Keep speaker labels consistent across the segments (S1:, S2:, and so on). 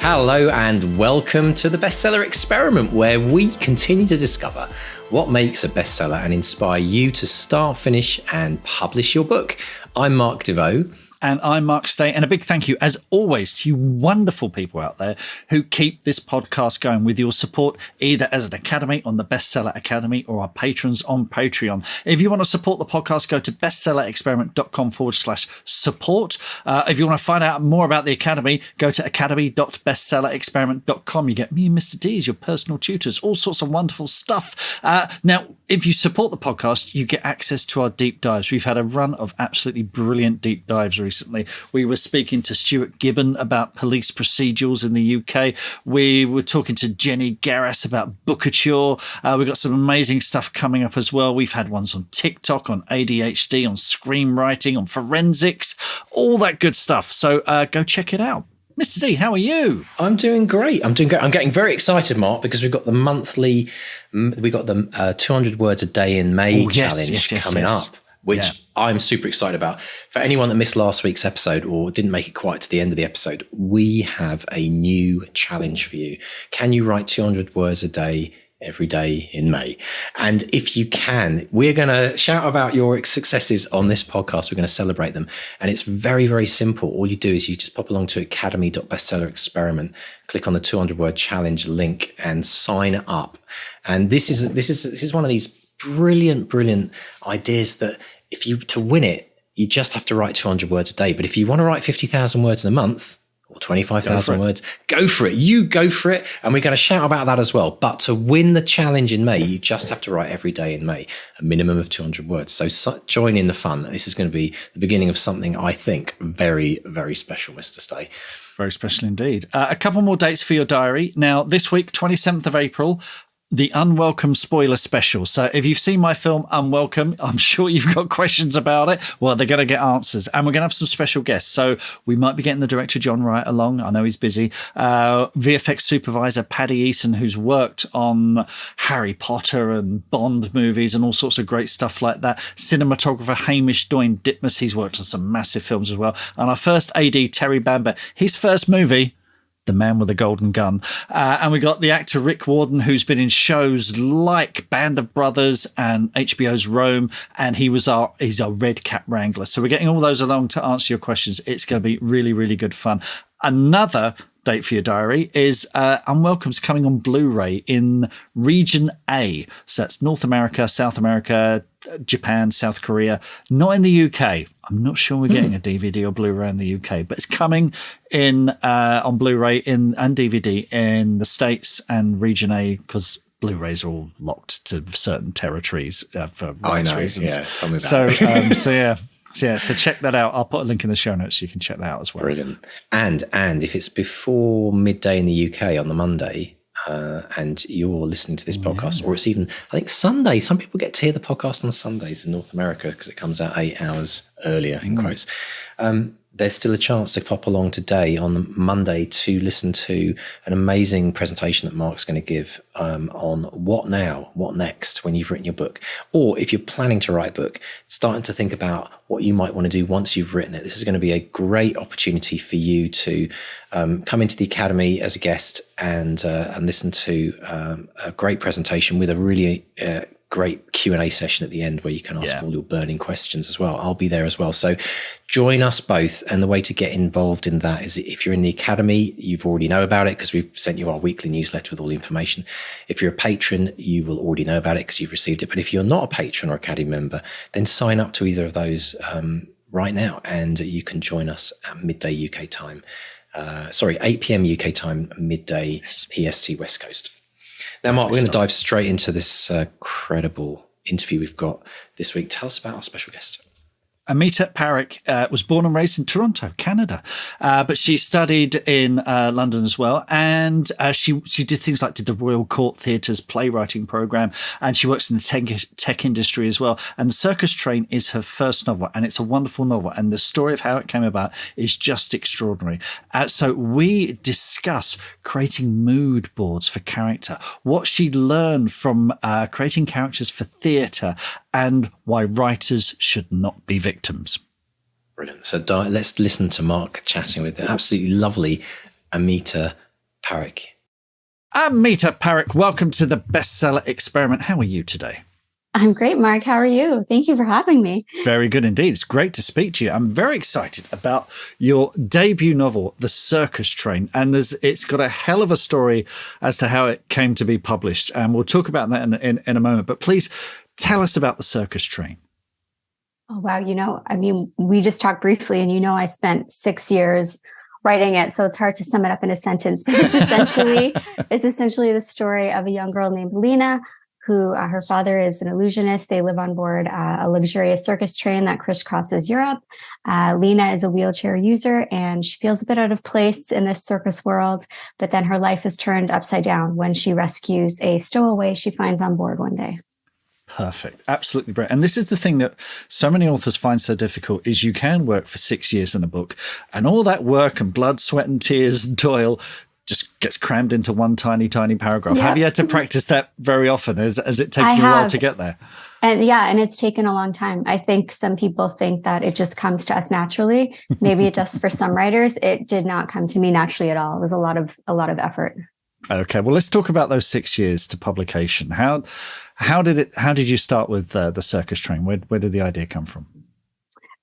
S1: Hello and welcome to the Bestseller Experiment, where we continue to discover what makes a bestseller and inspire you to start, finish and publish your book. I'm Mark DeVoe.
S2: And I'm Mark Stay. And a big thank you, as always, to you wonderful people out there who keep this podcast going with your support, either as an academy on the Bestseller Academy or our patrons on Patreon. If you want to support the podcast, go to bestsellerexperiment.com/support. If you want to find out more about the academy, go to academy.bestsellerexperiment.com. You get me and Mr. D as your personal tutors, all sorts of wonderful stuff. Now, if you support the podcast, you get access to our deep dives. We've had a run of absolutely brilliant deep dives recently. We were speaking to Stuart Gibbon about police procedurals in the UK. We were talking to Jenny Garras about bookouture. We've got some amazing stuff coming up as well. We've had ones on TikTok, on ADHD, on screenwriting, on forensics, all that good stuff. So go check it out. Mr. D, how are you?
S1: I'm doing great. I'm getting very excited, Mark, because we've got the monthly, 200 words a day in May challenge coming up, which I'm super excited about. For anyone that missed last week's episode or didn't make it quite to the end of the episode, we have a new challenge for you. Can you write 200 words a day every day in May? And if you can, we're going to shout about your successes on this podcast. We're going to celebrate them. And it's very, very simple. All you do is you just pop along to academy.bestsellerexperiment, click on the 200 word challenge link and sign up. And this is one of these brilliant ideas that to win it, you just have to write 200 words a day. But if you want to write 50,000 words in a month, or 25,000 words, go for it. You go for it. And we're going to shout about that as well. But to win the challenge in May, you just have to write every day in May, a minimum of 200 words. So join in the fun. This is going to be the beginning of something I think very, very special, Mr. Stay.
S2: Very special indeed. A couple more dates for your diary. Now, this week, 27th of April, the Unwelcome spoiler special. So if you've seen my film Unwelcome, I'm sure you've got questions about it. Well, they're going to get answers. And we're going to have some special guests. So we might be getting the director, John Wright, along. I know he's busy. VFX supervisor, Paddy Eason, who's worked on Harry Potter and Bond movies and all sorts of great stuff like that. Cinematographer, Hamish Doyne Ditmas. He's worked on some massive films as well. And our first AD, Terry Bamber, his first movie, The Man with the Golden Gun. And we got the actor Rick Warden, who's been in shows like Band of Brothers and HBO's Rome, and he's our Red Cap Wrangler. So we're getting all those along to answer your questions. It's going to be really, really good fun. Another date for your diary is Unwelcome's coming on Blu-ray in Region A. So that's North America, South America, Japan, South Korea, not in the UK. I'm not sure we're getting a DVD or Blu-ray in the UK, but it's coming in on Blu-ray and DVD in the States and Region A, because Blu-rays are all locked to certain territories for rights reasons.
S1: Yeah, tell me about
S2: it. So check that out. I'll put a link in the show notes so you can check that out as well.
S1: Brilliant. And if it's before midday in the UK on the Monday, and you're listening to this podcast, or it's even, I think, Sunday. Some people get to hear the podcast on Sundays in North America because it comes out 8 hours earlier, in quotes. There's still a chance to pop along today on Monday to listen to an amazing presentation that Mark's going to give on what now, what next when you've written your book. Or if you're planning to write a book, starting to think about what you might want to do once you've written it. This is going to be a great opportunity for you to come into the Academy as a guest and listen to a great presentation with a really great Q&A session at the end where you can ask all your burning questions as well. I'll be there as well. So join us both. And the way to get involved in that is if you're in the Academy, you've already know about it because we've sent you our weekly newsletter with all the information. If you're a patron, you will already know about it because you've received it. But if you're not a patron or Academy member, then sign up to either of those right now and you can join us at midday UK time. 8 p.m. UK time, midday PST West Coast. Now, Mark, we're going to dive straight into this incredible interview we've got this week. Tell us about our special guest.
S2: Amita Parikh was born and raised in Toronto, Canada, but she studied in London as well. And she did things like did the Royal Court Theatre's playwriting program, and she works in the tech industry as well. And The Circus Train is her first novel, and it's a wonderful novel. And the story of how it came about is just extraordinary. So we discuss creating mood boards for character, what she learned from creating characters for theatre, and why writers should not be victims.
S1: Brilliant. So let's listen to Mark chatting with the absolutely lovely Amita Parikh.
S2: Amita Parikh, welcome to the Bestseller Experiment. How are you today?
S3: I'm great, Mark. How are you? Thank you for having me.
S2: Very good indeed. It's great to speak to you. I'm very excited about your debut novel, The Circus Train, and it's got a hell of a story as to how it came to be published, and we'll talk about that in a moment. But please tell us about The Circus Train.
S3: Oh, wow. We just talked briefly, and I spent 6 years writing it, so it's hard to sum it up in a sentence. But it's essentially the story of a young girl named Lena, who her father is an illusionist. They live on board a luxurious circus train that crisscrosses Europe. Lena is a wheelchair user, and she feels a bit out of place in this circus world, but then her life is turned upside down when she rescues a stowaway she finds on board one day.
S2: Perfect. Absolutely brilliant. And this is the thing that so many authors find so difficult is you can work for 6 years in a book, and all that work and blood, sweat and tears and toil just gets crammed into one tiny paragraph. Yep. Have you had to practice that very often? Has it taken you a while to get there?
S3: And it's taken a long time. I think some people think that it just comes to us naturally. Maybe it does for some writers. It did not come to me naturally at all. It was a lot of effort.
S2: Okay, well, let's talk about those 6 years to publication. How did you start with the Circus Train? Where did the idea come from?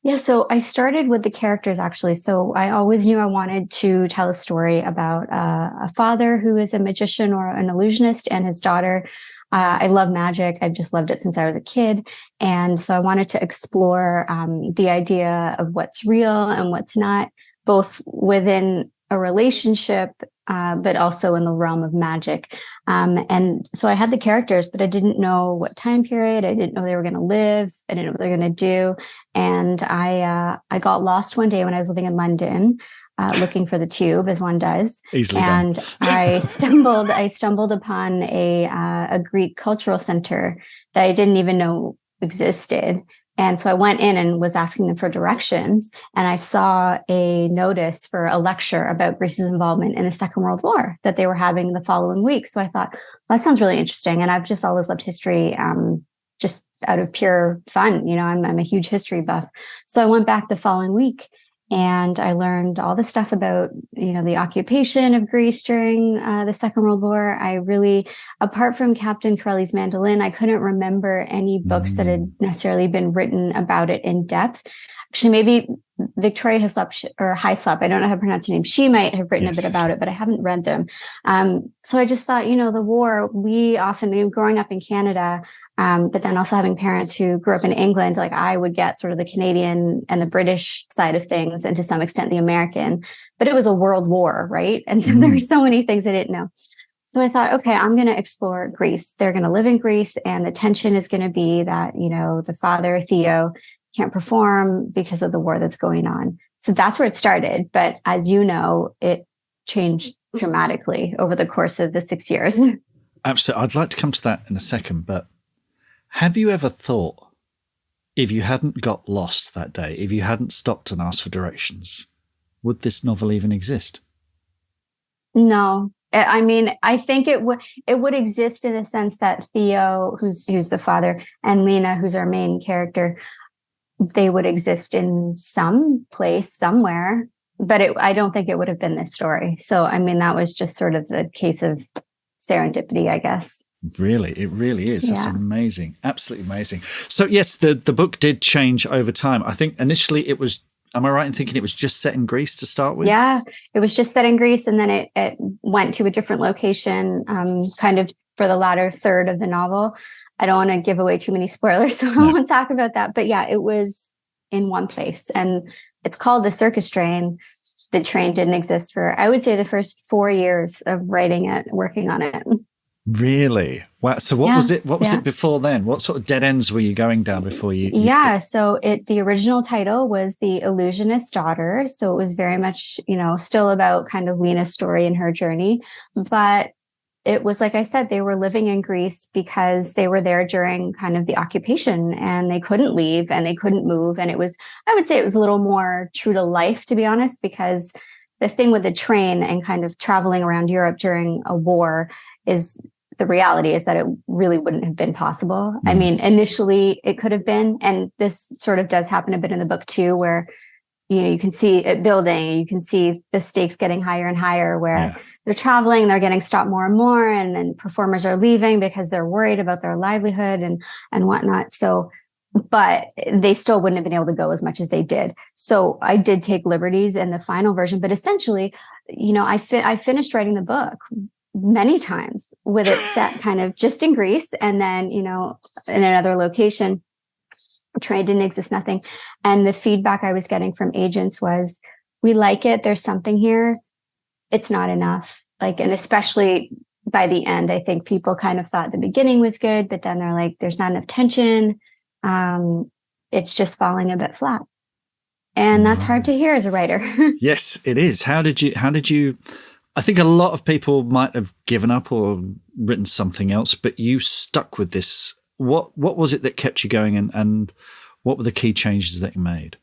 S3: Yeah, so I started with the characters, actually. So I always knew I wanted to tell a story about a father who is a magician or an illusionist and his daughter. I love magic. I've just loved it since I was a kid. And so I wanted to explore the idea of what's real and what's not, both within a relationship, but also in the realm of magic. And so I had the characters, but I didn't know what time period. I didn't know they were going to live. I didn't know what they were going to do. And I got lost one day when I was living in London, looking for the tube, as one does.
S2: Easily
S3: and
S2: done.
S3: I stumbled upon a Greek cultural center that I didn't even know existed. And so I went in and was asking them for directions, and I saw a notice for a lecture about Greece's involvement in the Second World War that they were having the following week. So I thought, well, that sounds really interesting. And I've just always loved history, just out of pure fun. I'm a huge history buff. So I went back the following week, and I learned all the stuff about, the occupation of Greece during the Second World War. I really, apart from Captain Corelli's mandolin, I couldn't remember any books that had necessarily been written about it in depth. Actually, maybe Victoria Hyslop, I don't know how to pronounce her name. She might have written a bit about it, but I haven't read them. So I just thought, the war, we often, growing up in Canada, but then also having parents who grew up in England, like I would get sort of the Canadian and the British side of things, and to some extent the American, but it was a world war, right? And so there were so many things I didn't know. So I thought, okay, I'm going to explore Greece. They're going to live in Greece, and the tension is going to be that, the father, Theo, can't perform because of the war that's going on. So that's where it started. But as you know, it changed dramatically over the course of the 6 years.
S2: Absolutely. I'd like to come to that in a second, but have you ever thought, if you hadn't got lost that day, if you hadn't stopped and asked for directions, would this novel even exist?
S3: No. I mean, I think it would exist in the sense that Theo, who's the father, and Lena, who's our main character, they would exist in some place somewhere, but I don't think it would have been this story. So, I mean, that was just sort of the case of serendipity, I guess.
S2: Really, it really is. Yeah. That's amazing. Absolutely amazing. So yes, the book did change over time. I think initially it was, am I right in thinking it was just set in Greece to start with? Yeah,
S3: it was just set in Greece, and then it went to a different location, kind of for the latter third of the novel. I don't want to give away too many spoilers, so I won't talk about that. But yeah, it was in one place, and it's called the Circus Train. The train didn't exist for, I would say, the first 4 years of writing it, working on it.
S2: Really? Wow. So what was it? What was it before then? What sort of dead ends were you going down before you?
S3: So the original title was The Illusionist's Daughter. So it was very much, still about kind of Lena's story and her journey. But it was, like I said, they were living in Greece because they were there during kind of the occupation, and they couldn't leave and they couldn't move. And it was, I would say it was a little more true to life, to be honest, because the thing with the train and kind of traveling around Europe during a war is, the reality is that it really wouldn't have been possible. I mean, initially it could have been, and this sort of does happen a bit in the book too, where you can see it building, you can see the stakes getting higher and higher, where they're traveling, they're getting stopped more and more, and then performers are leaving because they're worried about their livelihood and whatnot. So, but they still wouldn't have been able to go as much as they did. So I did take liberties in the final version, but essentially, I finished writing the book many times with it set kind of just in Greece, and then, in another location. Train didn't exist, nothing. And the feedback I was getting from agents was, we like it. There's something here. It's not enough. And especially by the end, I think people kind of thought the beginning was good, but then they're like, there's not enough tension. It's just falling a bit flat. And that's hard to hear as a writer.
S2: Yes, it is. How did you, I think a lot of people might have given up or written something else, but you stuck with this. What was it that kept you going, and what were the key changes that you made?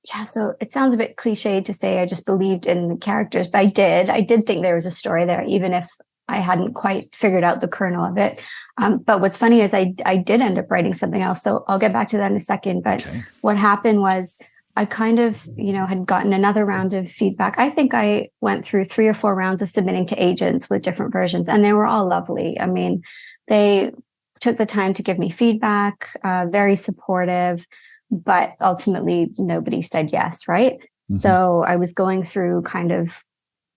S3: Yeah, so it sounds a bit cliched to say I just believed in the characters, but I did think there was a story there, even if I hadn't quite figured out the kernel of it. But what's funny is I did end up writing something else. So I'll get back to that in a second. But What happened was I kind of, had gotten another round of feedback. I think I went through 3 or 4 rounds of submitting to agents with different versions, and they were all lovely. I mean, they took the time to give me feedback, very supportive, but ultimately nobody said yes, right? Mm-hmm. So I was going through kind of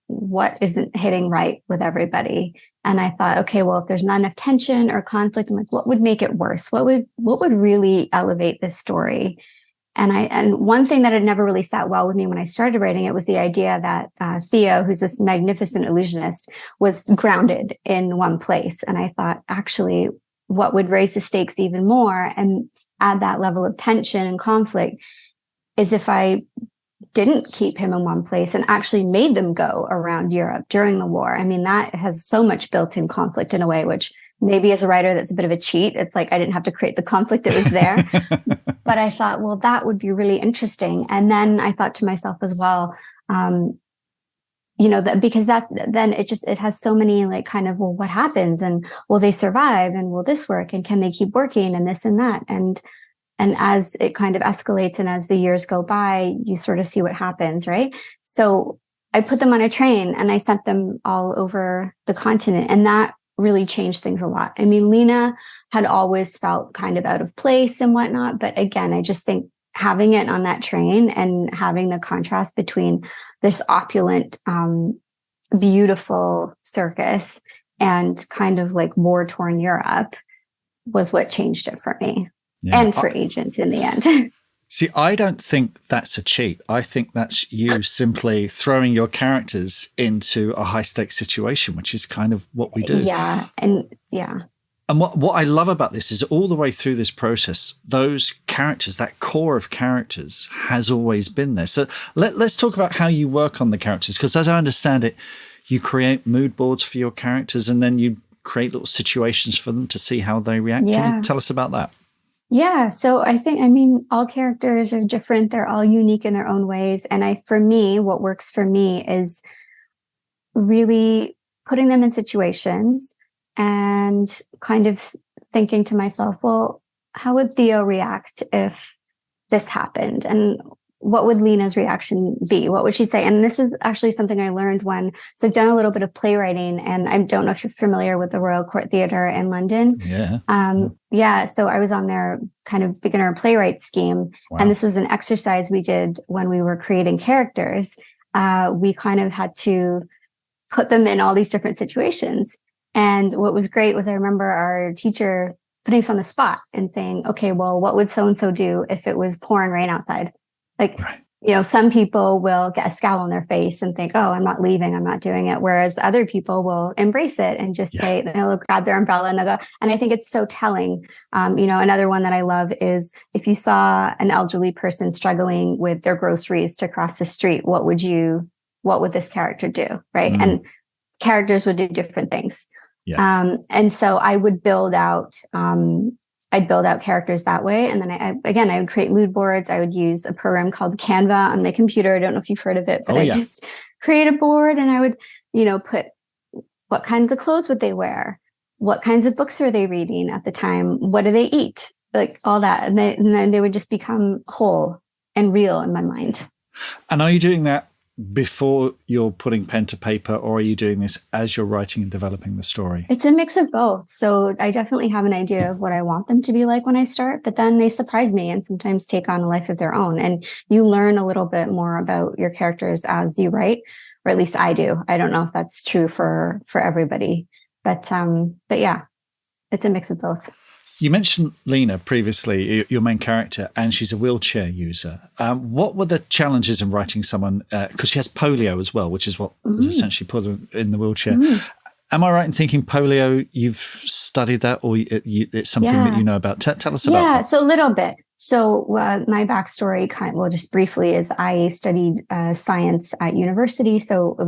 S3: what isn't hitting right with everybody. And I thought, okay, well, if there's not enough tension or conflict, I'm like, what would make it worse? What would really elevate this story? And one thing that had never really sat well with me when I started writing it was the idea that Theo, who's this magnificent illusionist, was grounded in one place. And I thought, actually, what would raise the stakes even more and add that level of tension and conflict is if I didn't keep him in one place and actually made them go around Europe during the war. I mean, that has so much built-in conflict in a way, which maybe as a writer, that's a bit of a cheat. It's like I didn't have to create the conflict, it was there. But I thought, well, that would be really interesting. And then I thought to myself as well, because then it has so many well, what happens, and will they survive, and will this work, and can they keep working, and this and that. And as it kind of escalates and as the years go by, you sort of see what happens, right? So I put them on a train and I sent them all over the continent, and that really changed things a lot. I mean, Lena had always felt kind of out of place and whatnot, but again, I just think having it on that train and having the contrast between this opulent, beautiful circus and kind of war-torn Europe was what changed it for me and for agents in the end.
S2: See, I don't think that's a cheat. I think that's you simply throwing your characters into a high-stakes situation, which is kind of what we do.
S3: Yeah,
S2: And what I love about this is all the way through this process, those characters, that core of characters has always been there. So let's talk about how you work on the characters, because as I understand it, you create mood boards for your characters and then you create little situations for them to see how they react. Yeah. Can you tell us about that?
S3: Yeah. So all characters are different. They're all unique in their own ways. And for me, what works for me is really putting them in situations and kind of thinking to myself, well, how would Theo react if this happened? And what would Lena's reaction be? What would she say? And this is actually something I learned so I've done a little bit of playwriting, and I don't know if you're familiar with the Royal Court Theatre in London.
S2: Yeah.
S3: So I was on their kind of beginner playwright scheme. Wow. And this was an exercise we did when we were creating characters. We kind of had to put them in all these different situations. And what was great was I remember our teacher putting us on the spot and saying, okay, well, what would so-and-so do if it was pouring rain outside? Some people will get a scowl on their face and think, oh, I'm not leaving, I'm not doing it. Whereas other people will embrace it and just say, they'll grab their umbrella and they'll go. And I think it's so telling. Another one that I love is if you saw an elderly person struggling with their groceries to cross the street, what would this character do? Right. Mm. And characters would do different things. Yeah. And so I would build out characters that way. And then I would create mood boards. I would use a program called Canva on my computer. I don't know if you've heard of it, but I just create a board and I would, put what kinds of clothes would they wear? What kinds of books are they reading at the time? What do they eat? Like all that. And then they would just become whole and real in my mind.
S2: And are you doing that before you're putting pen to paper, or are you doing this as you're writing and developing the story?
S3: It's a mix of both. So I definitely have an idea of what I want them to be like when I start, but then they surprise me and sometimes take on a life of their own. And you learn a little bit more about your characters as you write, or at least I do. I don't know if that's true for everybody, but yeah, it's a mix of both.
S2: You mentioned Lena previously, your main character, and she's a wheelchair user. What were the challenges in writing someone, because she has polio as well, which is what is essentially put her in the wheelchair. Am I right in thinking polio, you've studied that, or it's something that you know about? Tell us about that.
S3: Yeah, so a little bit. So my backstory, just briefly, is I studied science at university. So it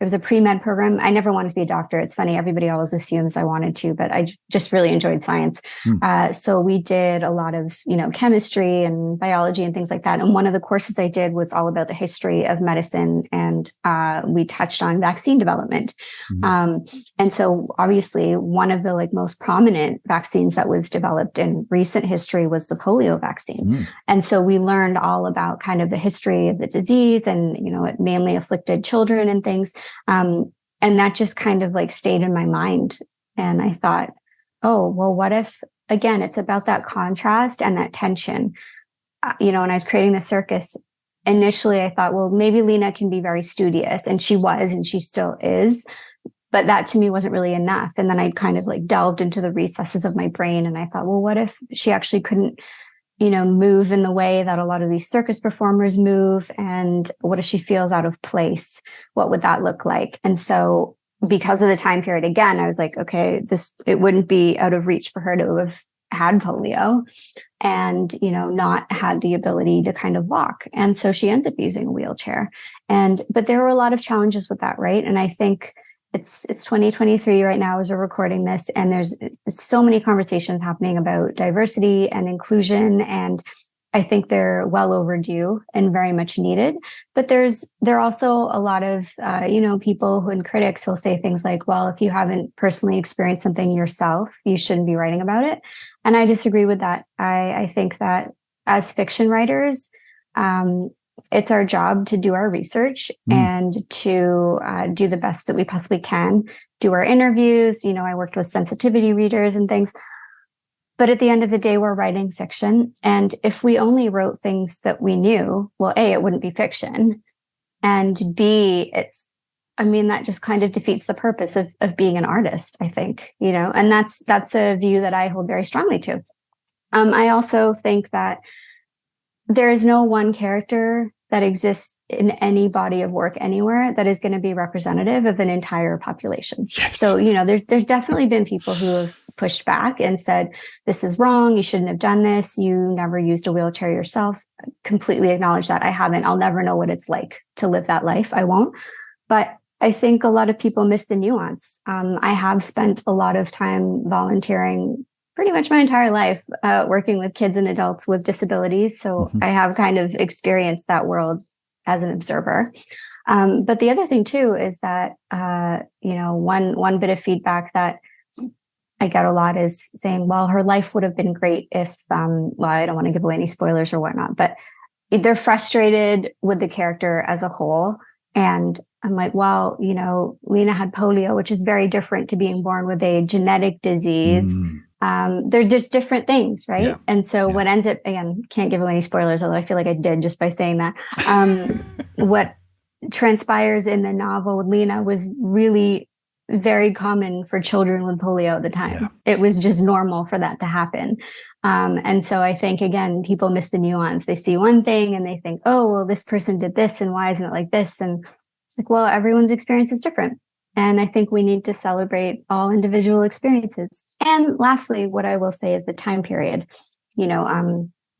S3: was a pre-med program. I never wanted to be a doctor. It's funny, everybody always assumes I wanted to, but I just really enjoyed science. So we did a lot of chemistry and biology and things like that. And one of the courses I did was all about the history of medicine, and we touched on vaccine development. And so obviously one of the most prominent vaccines that was developed in recent history was the polio vaccine. And so we learned all about kind of the history of the disease, and, it mainly afflicted children and things. And that just kind of stayed in my mind. And I thought, oh, well, what if, again, it's about that contrast and that tension. When I was creating the circus, initially I thought, well, maybe Lena can be very studious, and she was, and she still is. But that to me wasn't really enough. And then I'd kind of delved into the recesses of my brain, and I thought, well, what if she actually couldn't move in the way that a lot of these circus performers move? And what if she feels out of place? What would that look like? And so because of the time period, again, I was like, okay, it wouldn't be out of reach for her to have had polio and, not had the ability to kind of walk. And so she ends up using a wheelchair. But there were a lot of challenges with that, right? And I think it's 2023 right now as we're recording this, and there's so many conversations happening about diversity and inclusion, and I think they're well overdue and very much needed. But there are also a lot of people and critics who'll say things like, well, if you haven't personally experienced something yourself, you shouldn't be writing about it. And I disagree with that. I think that as fiction writers, it's our job to do our research and to do the best that we possibly can, do our interviews. I worked with sensitivity readers and things. But at the end of the day, we're writing fiction. And if we only wrote things that we knew, well, A, it wouldn't be fiction. And B, that just kind of defeats the purpose of being an artist, I think, and that's a view that I hold very strongly to. I also think that there is no one character that exists in any body of work anywhere that is going to be representative of an entire population.
S2: Yes.
S3: So, there's definitely been people who have pushed back and said, this is wrong. You shouldn't have done this. You never used a wheelchair yourself. I completely acknowledge that. I haven't. I'll never know what it's like to live that life. I won't. But I think a lot of people miss the nuance. I have spent a lot of time volunteering pretty much my entire life, working with kids and adults with disabilities. So I have kind of experienced that world as an observer. But the other thing too is that, one bit of feedback that I get a lot is saying, well, her life would have been great if, I don't want to give away any spoilers or whatnot, but they're frustrated with the character as a whole. And I'm like, well, Lena had polio, which is very different to being born with a genetic disease. They're just different things, right? Yeah. And so what ends up, again, can't give away any spoilers, although I feel like I did just by saying that. What transpires in the novel with Lena was really very common for children with polio at the time. Yeah. It was just normal for that to happen. And so I think, again, people miss the nuance. They see one thing and they think, oh, well, this person did this, and why isn't it like this? And it's like, well, everyone's experience is different. And I think we need to celebrate all individual experiences. And lastly, what I will say is the time period.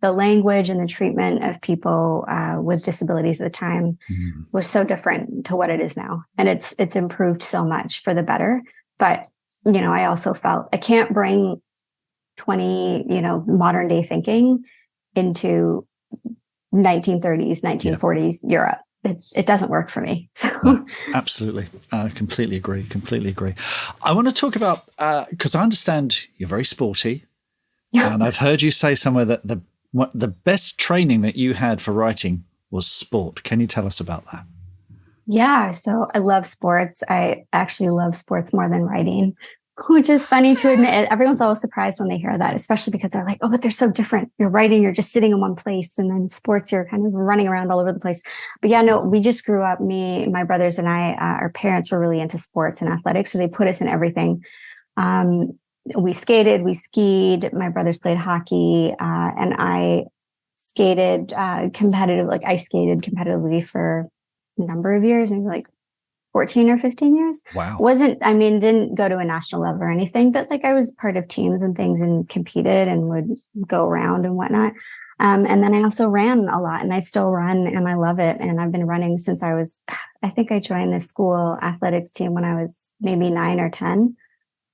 S3: The language and the treatment of people with disabilities at the time was so different to what it is now. And it's improved so much for the better. But, I also felt I can't bring 20, modern day thinking into 1930s, 1940s Europe. It doesn't work for me. So.
S2: No, absolutely. I completely agree. I want to talk about, because I understand you're very sporty. Yeah. And I've heard you say somewhere that the best training that you had for writing was sport. Can you tell us about that?
S3: Yeah, so I love sports. I actually love sports more than writing, which is funny to admit. Everyone's always surprised when they hear that, especially because they're like, oh, but they're so different. You're writing, you're just sitting in one place. And then sports, you're kind of running around all over the place. But yeah, no, we just grew up, me, my brothers and I, our parents were really into sports and athletics. So they put us in everything. We skated, we skied. My brothers played hockey, and I skated competitive, like I skated competitively for a number of years, maybe like 14 or 15 years.
S2: Wow.
S3: Didn't go to a national level or anything, but like I was part of teams and things and competed and would go around and whatnot. And then I also ran a lot, and I still run, and I love it. And I've been running since I think I joined the school athletics team when I was maybe 9 or 10.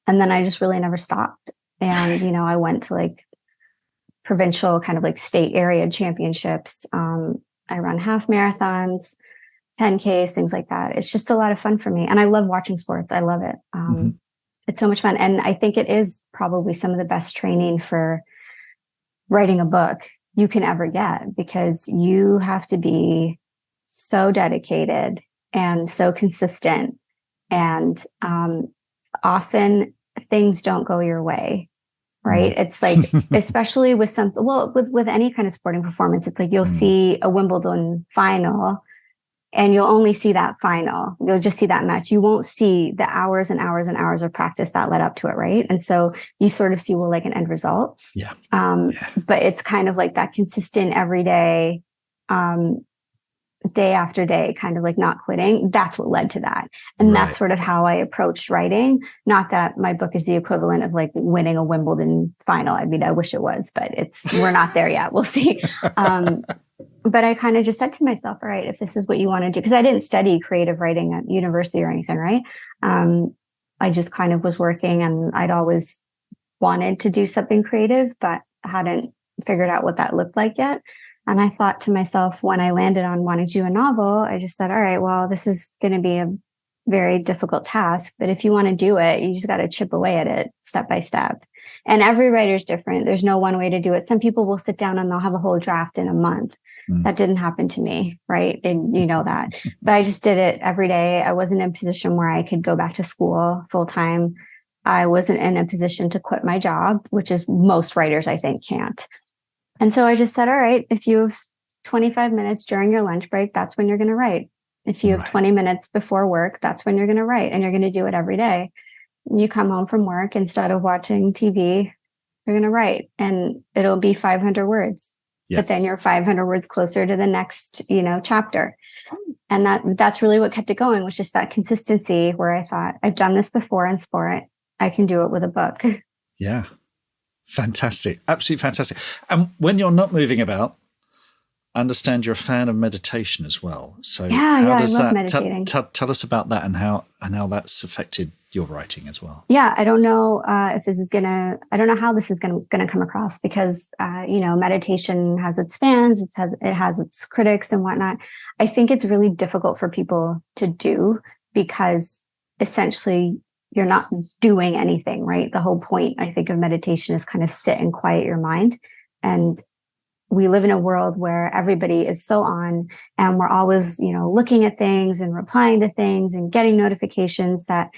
S3: And then I just really never stopped. And, I went to like provincial kind of like state area championships. I run half marathons, 10Ks, things like that. It's just a lot of fun for me. And I love watching sports. I love it. It's so much fun. And I think it is probably some of the best training for writing a book you can ever get, because you have to be so dedicated and so consistent. And often things don't go your way. Right. It's like, especially with with any kind of sporting performance, it's like you'll see a Wimbledon final and you'll only see that final. You'll just see that match. You won't see the hours and hours and hours of practice that led up to it. Right. And so you sort of see, like an end result.
S2: Yeah.
S3: But it's kind of like that consistent everyday, day after day, kind of like not quitting. That's what led to that. And that's sort of how I approached writing. Not that my book is the equivalent of like winning a Wimbledon final. I mean, I wish it was, but we're not there yet. We'll see. But I kind of just said to myself, all right, if this is what you want to do, because I didn't study creative writing at university or anything, right? I just kind of was working, and I'd always wanted to do something creative, but hadn't figured out what that looked like yet. And I thought to myself, when I landed on wanting to do a novel, I just said, all right, well, this is going to be a very difficult task, but if you want to do it, you just got to chip away at it step by step. And every writer's different. There's no one way to do it. Some people will sit down and they'll have a whole draft in a month. That didn't happen to me, right? And you know that. But I just did it every day. I wasn't in a position where I could go back to school full time. I wasn't in a position to quit my job, which is most writers, I think, can't. And so I just said, all right, if you have 25 minutes during your lunch break, that's when you're going to write. If you have 20 minutes before work, that's when you're going to write. And you're going to do it every day. And you come home from work, instead of watching TV, you're going to write, and it'll be 500 words. Yeah. But then you're 500 words closer to the next, chapter. And that's really what kept it going, was just that consistency, where I thought, I've done this before in sport. I can do it with a book. Yeah.
S2: Fantastic. Absolutely fantastic. And when you're not moving about, I understand you're a fan of meditation as well. So
S3: I love meditating.
S2: Tell us about that and how that's affected your writing as well.
S3: Yeah, I don't know if this is I don't know how this is gonna come across, because meditation has its fans, it has its critics and whatnot. I think it's really difficult for people to do, because essentially you're not doing anything, right? The whole point, I think, of meditation is kind of sit and quiet your mind. And we live in a world where everybody is so on, and we're always, looking at things and replying to things and getting notifications, that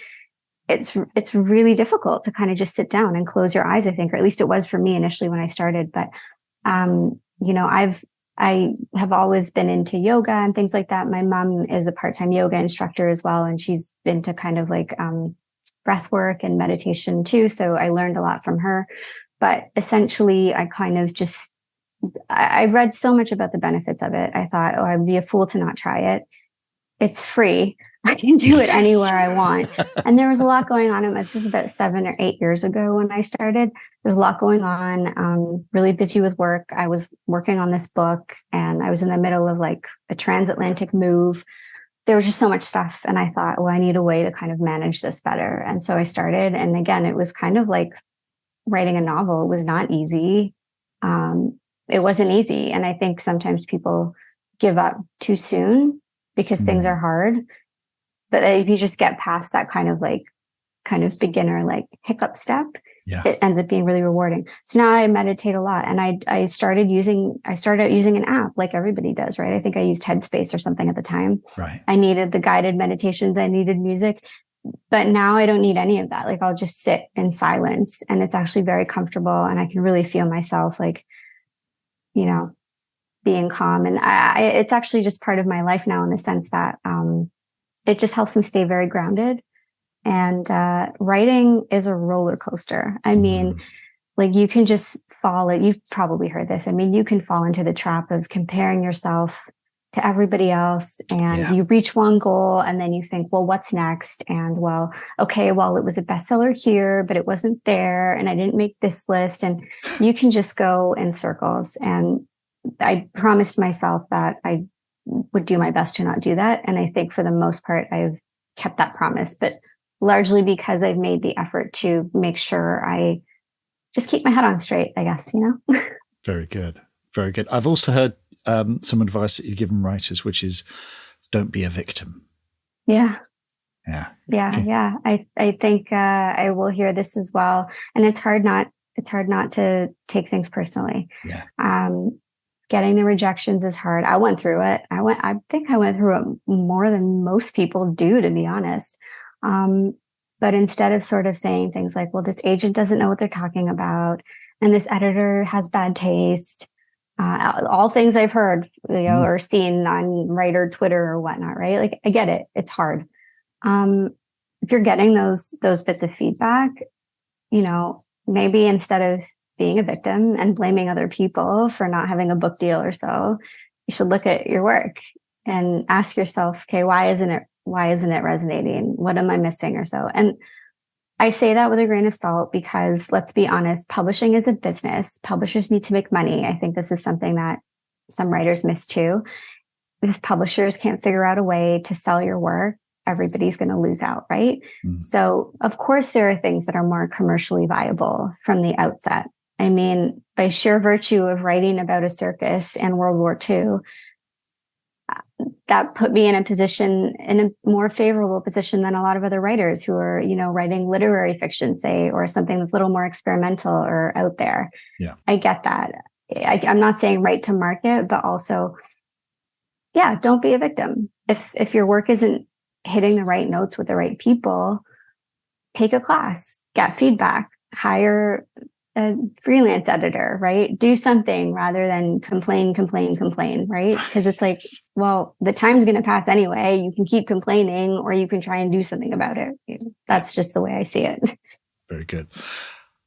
S3: it's really difficult to kind of just sit down and close your eyes, I think, or at least it was for me initially when I started. But, I have always been into yoga and things like that. My mom is a part-time yoga instructor as well, and she's into kind of like, breath work and meditation too. So I learned a lot from her. But essentially, I kind of I read so much about the benefits of it. I thought, I'd be a fool to not try it. It's free. I can do it anywhere I want. And there was a lot going on. This was about 7 or 8 years ago when I started. There's a lot going on. Really busy with work. I was working on this book, and I was in the middle of like a transatlantic move. There was just so much stuff. And I thought, I need a way to kind of manage this better. And so I started. And again, it was kind of like writing a novel. It was not easy. It wasn't easy. And I think sometimes people give up too soon because things are hard. But if you just get past that kind of beginner, like hiccup step, it ends up being really rewarding. So now I meditate a lot, and I started out using an app like everybody does, right? I think I used Headspace or something at the time.
S2: Right.
S3: I needed the guided meditations. I needed music, but now I don't need any of that. Like I'll just sit in silence, and it's actually very comfortable, and I can really feel myself like, being calm. And it's actually just part of my life now in the sense that it just helps me stay very grounded. And writing is a roller coaster. I mean, like you can just you've probably heard this. I mean, you can fall into the trap of comparing yourself to everybody else, and you reach one goal and then you think, well, what's next? And well, okay, well, it was a bestseller here, but it wasn't there. And I didn't make this list. And you can just go in circles. And I promised myself that I would do my best to not do that. And I think for the most part, I've kept that promise, but largely because I've made the effort to make sure I just keep my head on straight, I guess,
S2: Very good. Very good. I've also heard some advice that you've given writers, which is don't be a victim.
S3: Yeah.
S2: Yeah.
S3: Yeah. Okay. Yeah. I think I will hear this as well. And it's hard not to take things personally.
S2: Yeah.
S3: Getting the rejections is hard. I went through it. I think I went through it more than most people do, to be honest. But instead of sort of saying things like, well, this agent doesn't know what they're talking about, and this editor has bad taste, all things I've heard, or seen on writer Twitter or whatnot, right? Like I get it. It's hard. If you're getting those bits of feedback, maybe instead of being a victim and blaming other people for not having a book deal or so, you should look at your work and ask yourself, okay, why isn't it resonating? What am I missing or so? And I say that with a grain of salt because let's be honest, publishing is a business. Publishers need to make money. I think this is something that some writers miss too. If publishers can't figure out a way to sell your work, everybody's going to lose out, right? So of course there are things that are more commercially viable from the outset. I mean, by sheer virtue of writing about a circus and World War II, that put me in a more favorable position than a lot of other writers who are, writing literary fiction, say, or something that's a little more experimental or out there.
S2: Yeah.
S3: I get that. I'm not saying write to market, but also, don't be a victim. If your work isn't hitting the right notes with the right people, take a class, get feedback, hire a freelance editor, right? Do something rather than complain, right? Because it's like, well, the time's going to pass anyway. You can keep complaining or you can try and do something about it. That's just the way I see it.
S2: Very good.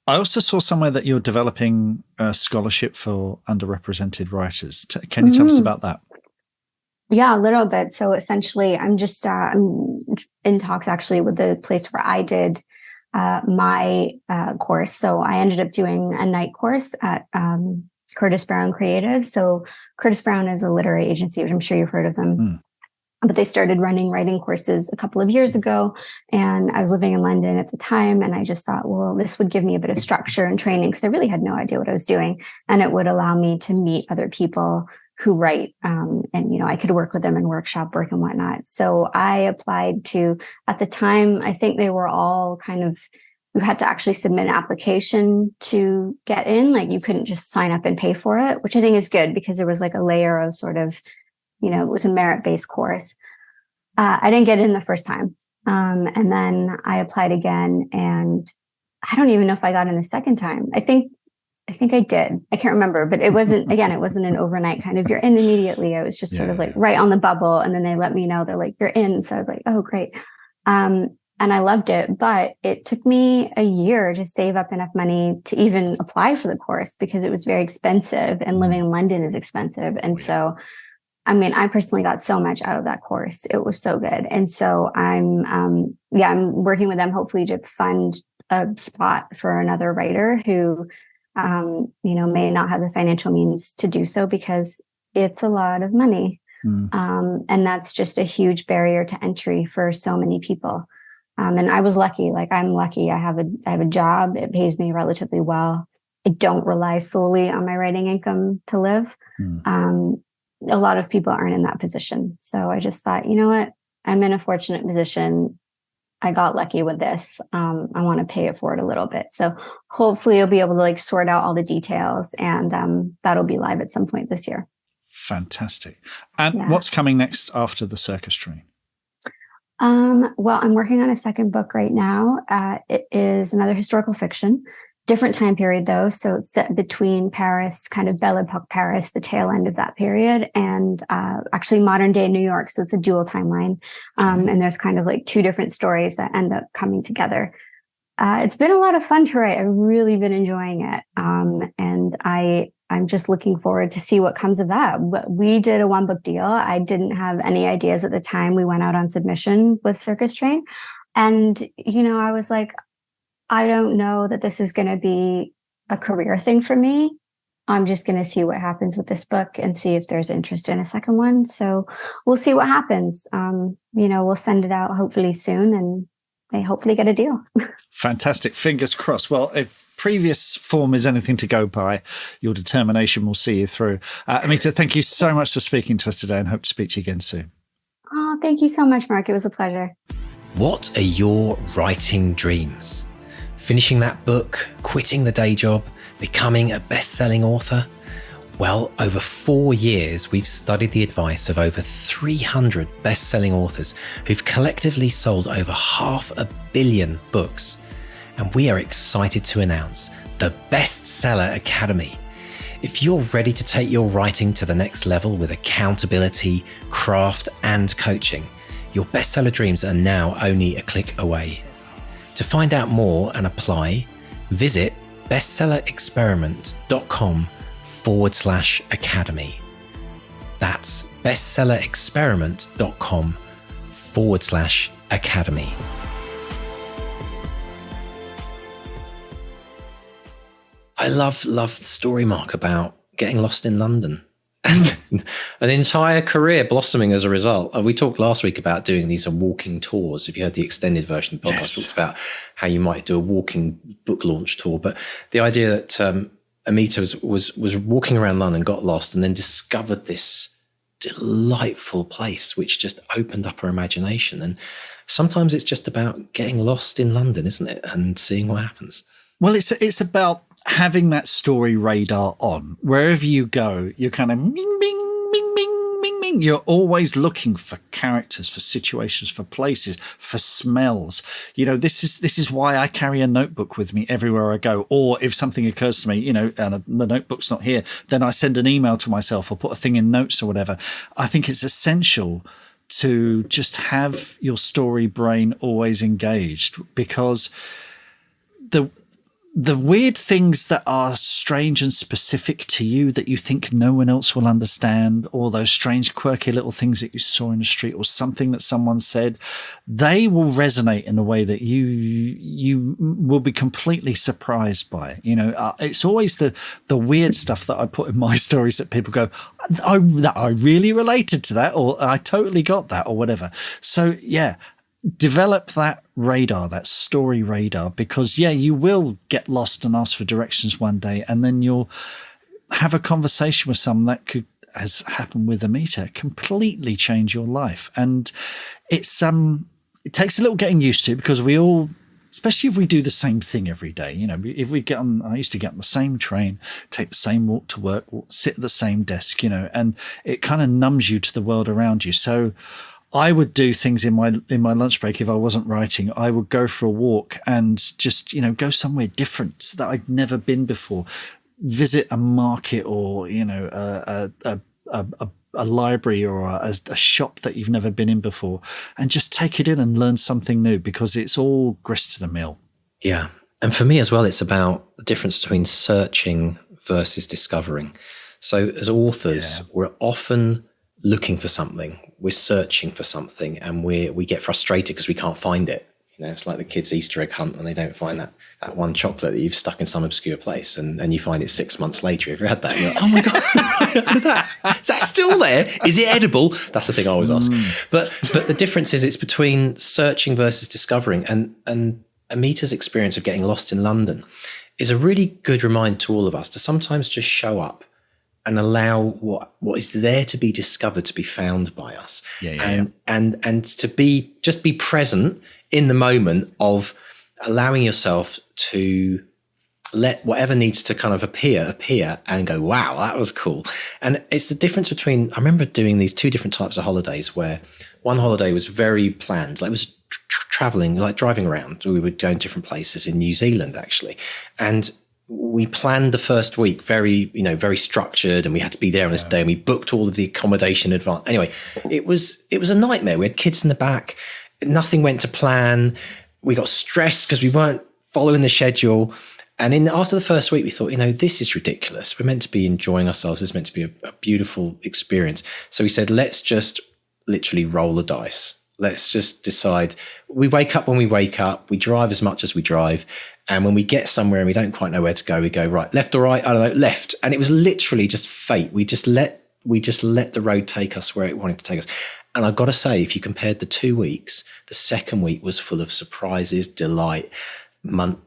S2: I also saw somewhere that you're developing a scholarship for underrepresented writers. Can you tell us about that?
S3: Yeah, a little bit. So essentially, I'm just I'm in talks actually with the place where I did my course. So I ended up doing a night course at Curtis Brown Creative. So Curtis Brown is a literary agency, which I'm sure you've heard of them. But they started running writing courses a couple of years ago. And I was living in London at the time. And I just thought, well, this would give me a bit of structure and training because I really had no idea what I was doing. And it would allow me to meet other people who write. And, I could work with them in workshop work and whatnot. So I applied to, at the time, I think they were all you had to actually submit an application to get in. Like you couldn't just sign up and pay for it, which I think is good because there was like a layer of sort of, it was a merit-based course. I didn't get in the first time. And then I applied again and I don't even know if I got in the second time. I think I did. I can't remember, but it wasn't an overnight kind of, you're in immediately. I was just sort of like right on the bubble. And then they let me know, they're like, you're in. So I was like, oh, great. And I loved it, but it took me a year to save up enough money to even apply for the course because it was very expensive and living in London is expensive. And so, I personally got so much out of that course. It was so good. And so I'm working with them hopefully to fund a spot for another writer who, may not have the financial means to do so because it's a lot of money. And that's just a huge barrier to entry for so many people. And I was lucky, I'm lucky. I have a job. It pays me relatively well. I don't rely solely on my writing income to live. A lot of people aren't in that position. So I just thought, you know what? I'm in a fortunate position. I got lucky with this. I want to pay it forward a little bit. So hopefully you'll be able to like sort out all the details, and that'll be live at some point this year.
S2: Fantastic. And what's coming next after the Circus Train?
S3: Well, I'm working on a second book right now. It is another historical fiction, different time period though. So it's set between Paris, kind of Belle Epoque Paris, the tail end of that period, and actually modern day New York. So it's a dual timeline. And there's kind of like two different stories that end up coming together. It's been a lot of fun to write. I've really been enjoying it. And I'm just looking forward to see what comes of that. But we did a one book deal. I didn't have any ideas at the time we went out on submission with Circus Train. And, I was like, I don't know that this is going to be a career thing for me. I'm just going to see what happens with this book and see if there's interest in a second one. So we'll see what happens. We'll send it out hopefully soon, and they hopefully get a deal.
S2: Fantastic. Fingers crossed. Well, if previous form is anything to go by, your determination will see you through. Amita, thank you so much for speaking to us today, and hope to speak to you again soon.
S3: Oh, thank you so much, Mark. It was a pleasure.
S1: What are your writing dreams? Finishing that book, quitting the day job, becoming a best-selling author? Well, over 4 years, we've studied the advice of over 300 best-selling authors who've collectively sold over 500 million books. And we are excited to announce the Bestseller Academy. If you're ready to take your writing to the next level with accountability, craft, and coaching, your bestseller dreams are now only a click away. To find out more and apply, visit bestsellerexperiment.com/academy. That's bestsellerexperiment.com/academy. I love the story, Mark, about getting lost in London. An entire career blossoming as a result. We talked last week about doing these walking tours. If you heard the extended version of the podcast, talked about how you might do a walking book launch tour. But the idea that Amita was walking around London, got lost, and then discovered this delightful place, which just opened up her imagination. And sometimes it's just about getting lost in London, isn't it? And seeing what happens.
S2: Well, it's about having that story radar on. Wherever you go, you're kind of bing, bing, bing, bing, bing, bing. You're always looking for characters, for situations, for places, for smells. This is why I carry a notebook with me everywhere I go. Or if something occurs to me, and the notebook's not here, then I send an email to myself or put a thing in notes or whatever. I think it's essential to just have your story brain always engaged, because the weird things that are strange and specific to you that you think no one else will understand, or those strange, quirky little things that you saw in the street, or something that someone said, they will resonate in a way that you will be completely surprised by. It's always the weird stuff that I put in my stories that people go, I really related to that, or I totally got that, or whatever. So yeah, develop that radar, that story radar, because you will get lost and ask for directions one day, and then you'll have a conversation with someone that could, as happened with Amita, completely change your life. And it takes a little getting used to, because we all, especially if we do the same thing every day, if we I used to get on the same train, take the same walk to work, sit at the same desk, and it kind of numbs you to the world around you. So I would do things in my lunch break. If I wasn't writing, I would go for a walk and just, go somewhere different that I'd never been before. Visit a market, or, a library, or a shop that you've never been in before, and just take it in and learn something new, because it's all grist to the mill.
S1: Yeah. And for me as well, it's about the difference between searching versus discovering. So as authors, we're often looking for something. We're searching for something, and we get frustrated because we can't find it. It's like the kids' Easter egg hunt, and they don't find that one chocolate that you've stuck in some obscure place, and you find it 6 months later. If you had that, you're like, oh my God, look at that. Is that still there? Is it edible? That's the thing I always ask. But the difference is it's between searching versus discovering. And Amita's experience of getting lost in London is a really good reminder to all of us to sometimes just show up and allow what is there to be discovered to be found by us. And to be present in the moment of allowing yourself to let whatever needs to kind of appear and go, wow, that was cool. And it's the difference between, I remember doing these two different types of holidays, where one holiday was very planned, like it was traveling, like driving around. We would go in different places in New Zealand, actually. And we planned the first week very structured, and we had to be there on this day, and we booked all of the accommodation in advance. Anyway, it was a nightmare. We had kids in the back. Nothing went to plan. We got stressed because we weren't following the schedule. And after the first week, we thought, this is ridiculous. We're meant to be enjoying ourselves. It's meant to be a beautiful experience. So we said, let's just literally roll the dice. Let's just decide. We wake up when we wake up. We drive as much as we drive. And when we get somewhere and we don't quite know where to go, we go right, left or right? I don't know, left. And it was literally just fate. We just let the road take us where it wanted to take us. And I've got to say, if you compared the 2 weeks, the second week was full of surprises, delight,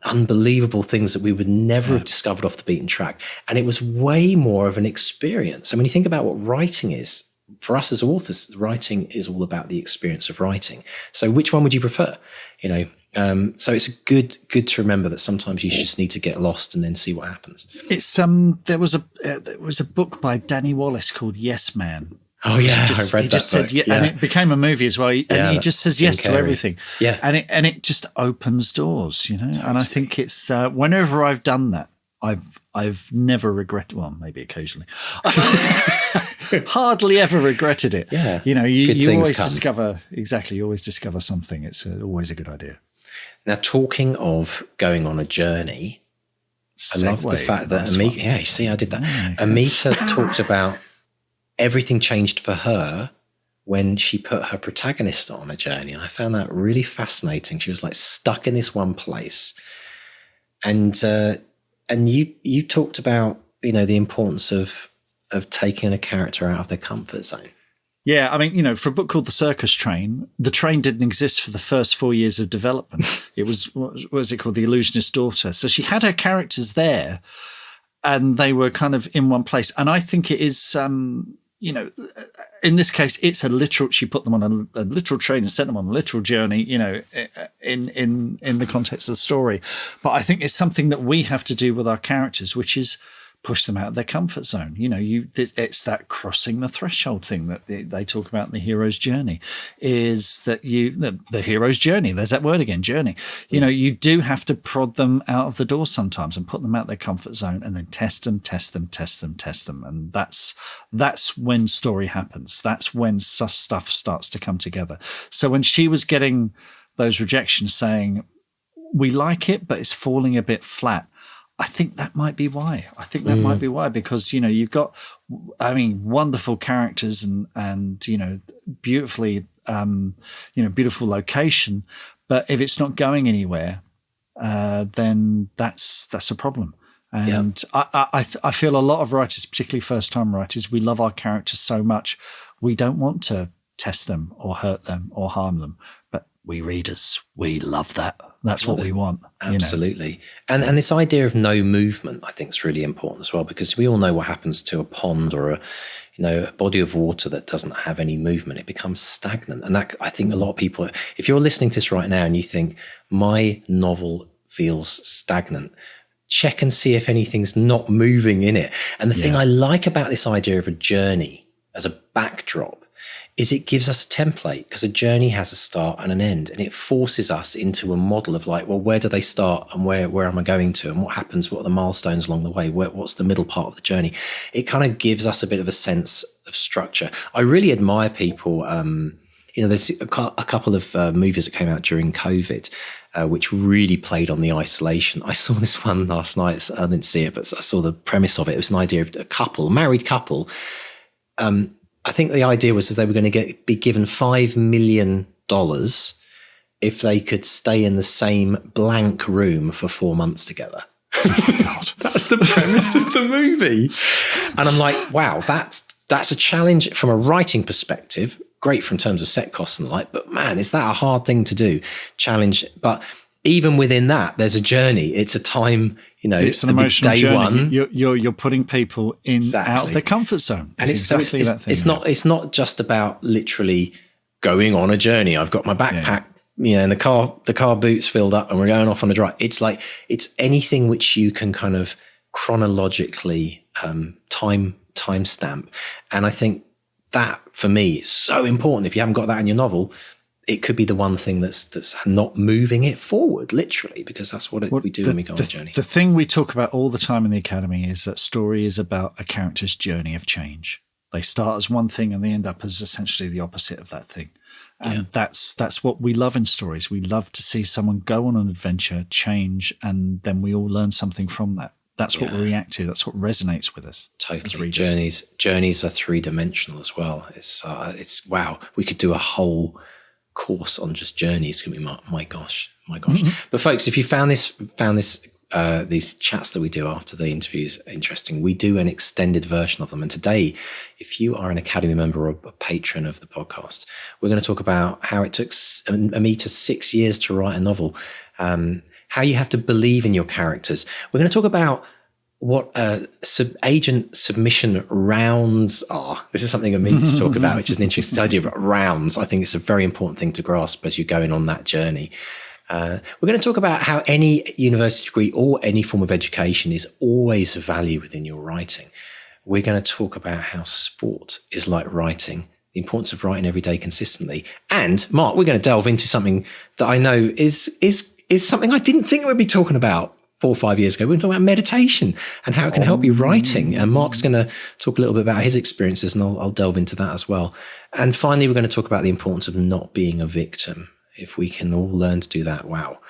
S1: unbelievable things that we would never have discovered off the beaten track. And it was way more of an experience. And when you think about what writing is, for us as authors, writing is all about the experience of writing. So which one would you prefer? So it's good to remember that sometimes you just need to get lost and then see what happens.
S2: It's there was a book by Danny Wallace called Yes Man.
S1: Oh yeah, I read that book.
S2: And it became a movie as well. And he just says yes to everything.
S1: Yeah,
S2: and it just opens doors, Totally. And I think it's whenever I've done that, I've never regretted. Well, maybe occasionally, hardly ever regretted it.
S1: Yeah,
S2: you always discover You always discover something. It's always a good idea.
S1: Now, talking of going on a journey, I love the fact that Amita. Yeah, you see, I did that. Yeah, Amita talked about. Everything changed for her when she put her protagonist on a journey. And I found that really fascinating. She was like stuck in this one place. And you talked about, the importance of taking a character out of their comfort zone.
S2: Yeah, I mean, for a book called The Circus Train, the train didn't exist for the first 4 years of development. It was, what was it called? The Illusionist Daughter. So she had her characters there and they were kind of in one place. And I think it is... in this case, it's a literal. She put them on a literal train and sent them on a literal journey. In the context of the story, but I think it's something that we have to do with our characters, which is push them out of their comfort zone. It's that crossing the threshold thing that they talk about in the hero's journey. Is that the hero's journey? There's that word again, journey. You do have to prod them out of the door sometimes and put them out of their comfort zone, and then test them, and that's when story happens. That's when stuff starts to come together. So when she was getting those rejections, saying we like it, but it's falling a bit flat. I think that might be why. Because, you've got, wonderful characters and beautifully, beautiful location. But if it's not going anywhere, then that's a problem. And I feel a lot of writers, particularly first-time writers, we love our characters so much, we don't want to test them or hurt them or harm them. But we readers, we love that. That's what we want.
S1: Absolutely. And this idea of no movement, I think, is really important as well, because we all know what happens to a pond or a body of water that doesn't have any movement. It becomes stagnant. And that, I think a lot of people, if you're listening to this right now and you think my novel feels stagnant, check and see if anything's not moving in it. And the thing I like about this idea of a journey as a backdrop is it gives us a template, because a journey has a start and an end, and it forces us into a model of like, well, where do they start and where am I going to, and what happens, what are the milestones along the way, what's the middle part of the journey. It kind of gives us a bit of a sense of structure. I really admire people. There's a couple of movies that came out during COVID, which really played on the isolation. I saw this one last night. I didn't see it, but I saw the premise of it. It was an idea of a married couple. I think the idea was that they were going to be given $5 million if they could stay in the same blank room for 4 months together. God, that's the premise of the movie. And I'm like, wow, that's a challenge from a writing perspective. Great from terms of set costs and the like, but man, is that a hard thing to do? Challenge. But even within that, there's a journey. It's a time,
S2: it's an
S1: the
S2: emotional
S1: day
S2: journey.
S1: one.
S2: You're putting people out of their comfort zone.
S1: And it's exactly that thing. It's not just about literally going on a journey. I've got my backpack, and the car boot's filled up and we're going off on a drive. It's like, it's anything which you can kind of chronologically time stamp. And I think that for me is so important. If you haven't got that in your novel, it could be the one thing that's not moving it forward, literally, because that's what we do when we go on a journey.
S2: The thing we talk about all the time in the Academy is that story is about a character's journey of change. They start as one thing and they end up as essentially the opposite of that thing. And that's what we love in stories. We love to see someone go on an adventure, change, and then we all learn something from that. That's what we react to. That's what resonates with us.
S1: Totally. Journeys are three-dimensional as well. It's wow. We could do a whole course on just journeys. Could be my gosh. Mm-hmm. But folks, if you found these chats that we do after the interviews interesting, we do an extended version of them. And today, if you are an Academy member or a patron of the podcast, we're going to talk about how it took Amita 6 years to write a novel, how you have to believe in your characters. We're going to talk about what agent submission rounds are. This is something Amita talk about, which is an interesting idea of rounds. I think it's a very important thing to grasp as you're going on that journey. We're going to talk about how any university degree or any form of education is always of value within your writing. We're going to talk about how sport is like writing, the importance of writing every day consistently. And Mark, we're going to delve into something that I know is something I didn't think we'd be talking about 4 or 5 years ago. We're talking about meditation and how it can help you writing. And Mark's going to talk a little bit about his experiences, and I'll delve into that as well. And finally, we're going to talk about the importance of not being a victim. If we can all learn to do that, wow,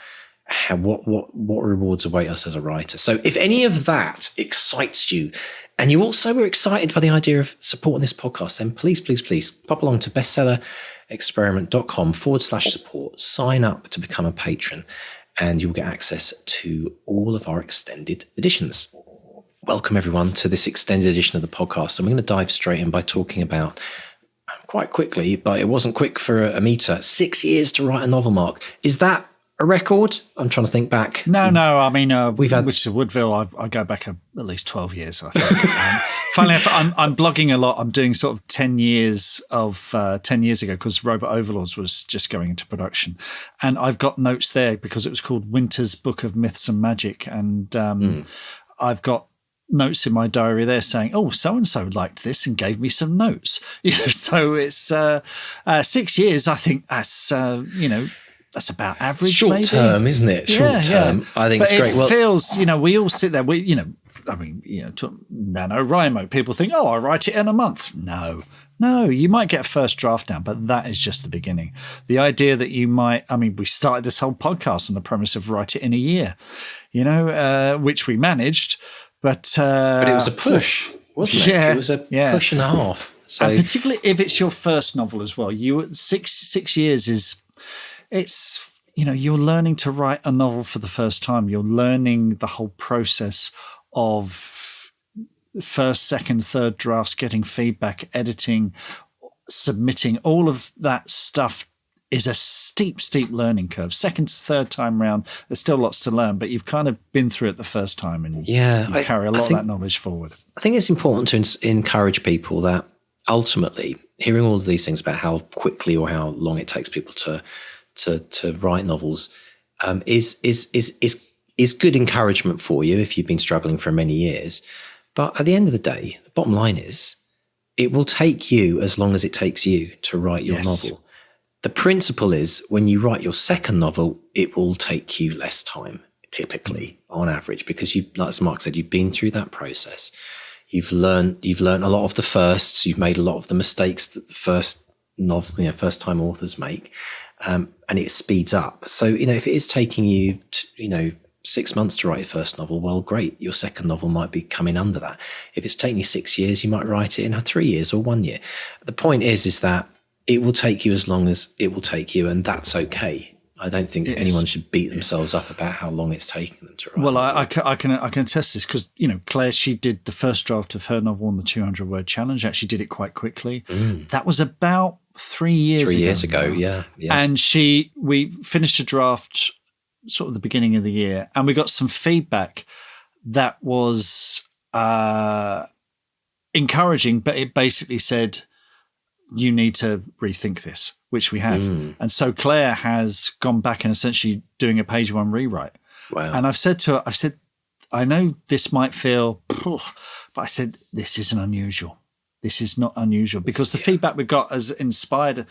S1: what rewards await us as a writer. So if any of that excites you, and you also were excited by the idea of supporting this podcast, then please pop along to bestsellerexperiment.com/support, sign up to become a patron, and you'll get access to all of our extended editions. Welcome everyone to this extended edition of the podcast. And we're going to dive straight in by talking about, quite quickly, but it wasn't quick for Amita, 6 years to write a novel, Mark. Is that a record? I'm trying to think back.
S2: No. I mean, we've had Witches of Woodville. I go back at least 12 years, I think. Finally, I'm blogging a lot. I'm doing sort of 10 years ago, because Robot Overlords was just going into production. And I've got notes there because it was called Winter's Book of Myths and Magic. And I've got notes in my diary there saying, oh, so-and-so liked this and gave me some notes. So it's 6 years. I think that's, that's about average.
S1: Short term, isn't it? Short term. I think it's great.
S2: It feels, we all sit there, NaNoWriMo, people think, oh, I write it in a month. No, you might get a first draft down, but that is just the beginning. The idea that you might, we started this whole podcast on the premise of write it in a year, which we managed. But
S1: it was a push, wasn't it? It was a push and a half. So,
S2: and particularly if it's your first novel as well, you 6 years you're learning to write a novel for the first time. You're learning the whole process of first, second, third drafts, getting feedback, editing, submitting. All of that stuff is a steep learning curve. Second to third time round, there's still lots to learn, but you've kind of been through it the first time, and you carry a lot of that knowledge forward.
S1: I think it's important to encourage people that ultimately, hearing all of these things about how quickly or how long it takes people to write novels is good encouragement for you if you've been struggling for many years. But at the end of the day, the bottom line is it will take you as long as it takes you to write your novel. The principle is when you write your second novel, it will take you less time, typically, on average, because like Mark said, you've been through that process. You've learned a lot of the firsts. You've made a lot of the mistakes that the first time authors make, and it speeds up. So, if it is taking you, 6 months to write your first novel, well, great. Your second novel might be coming under that. If it's taking you 6 years, you might write it in 3 years or 1 year. The point is that it will take you as long as it will take you, and that's okay. I don't think anyone should beat themselves up about how long it's taken them to write.
S2: Well, I can attest this because, Claire, she did the first draft of her novel on the 200-word challenge. Actually did it quite quickly. That was about 3 years ago.
S1: 3 years ago, yeah.
S2: And we finished a draft sort of the beginning of the year, and we got some feedback that was encouraging, but it basically said, you need to rethink this, which we have. And so Claire has gone back and essentially doing a page one rewrite.
S1: Wow.
S2: And I've said to her, I know this might feel, but I said, this isn't unusual. This is not unusual, because the feedback we got has inspired,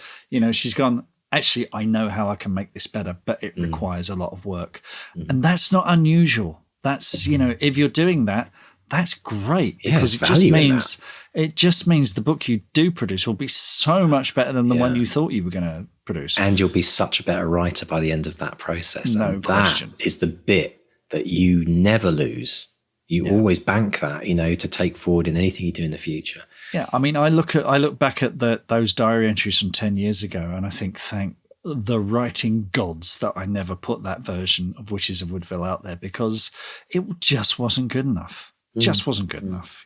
S2: she's gone, actually, I know how I can make this better, but it requires a lot of work. And that's not unusual. That's, if you're doing that, that's great, because it just means the book you do produce will be so much better than the one you thought you were going to produce.
S1: And you'll be such a better writer by the end of that process.
S2: No question.
S1: That is the bit that you never lose. You always bank that, to take forward in anything you do in the future.
S2: Yeah, I mean, I look back at those diary entries from 10 years ago, and I think, thank the writing gods that I never put that version of Witches of Woodville out there, because it just wasn't good enough. Just wasn't good enough,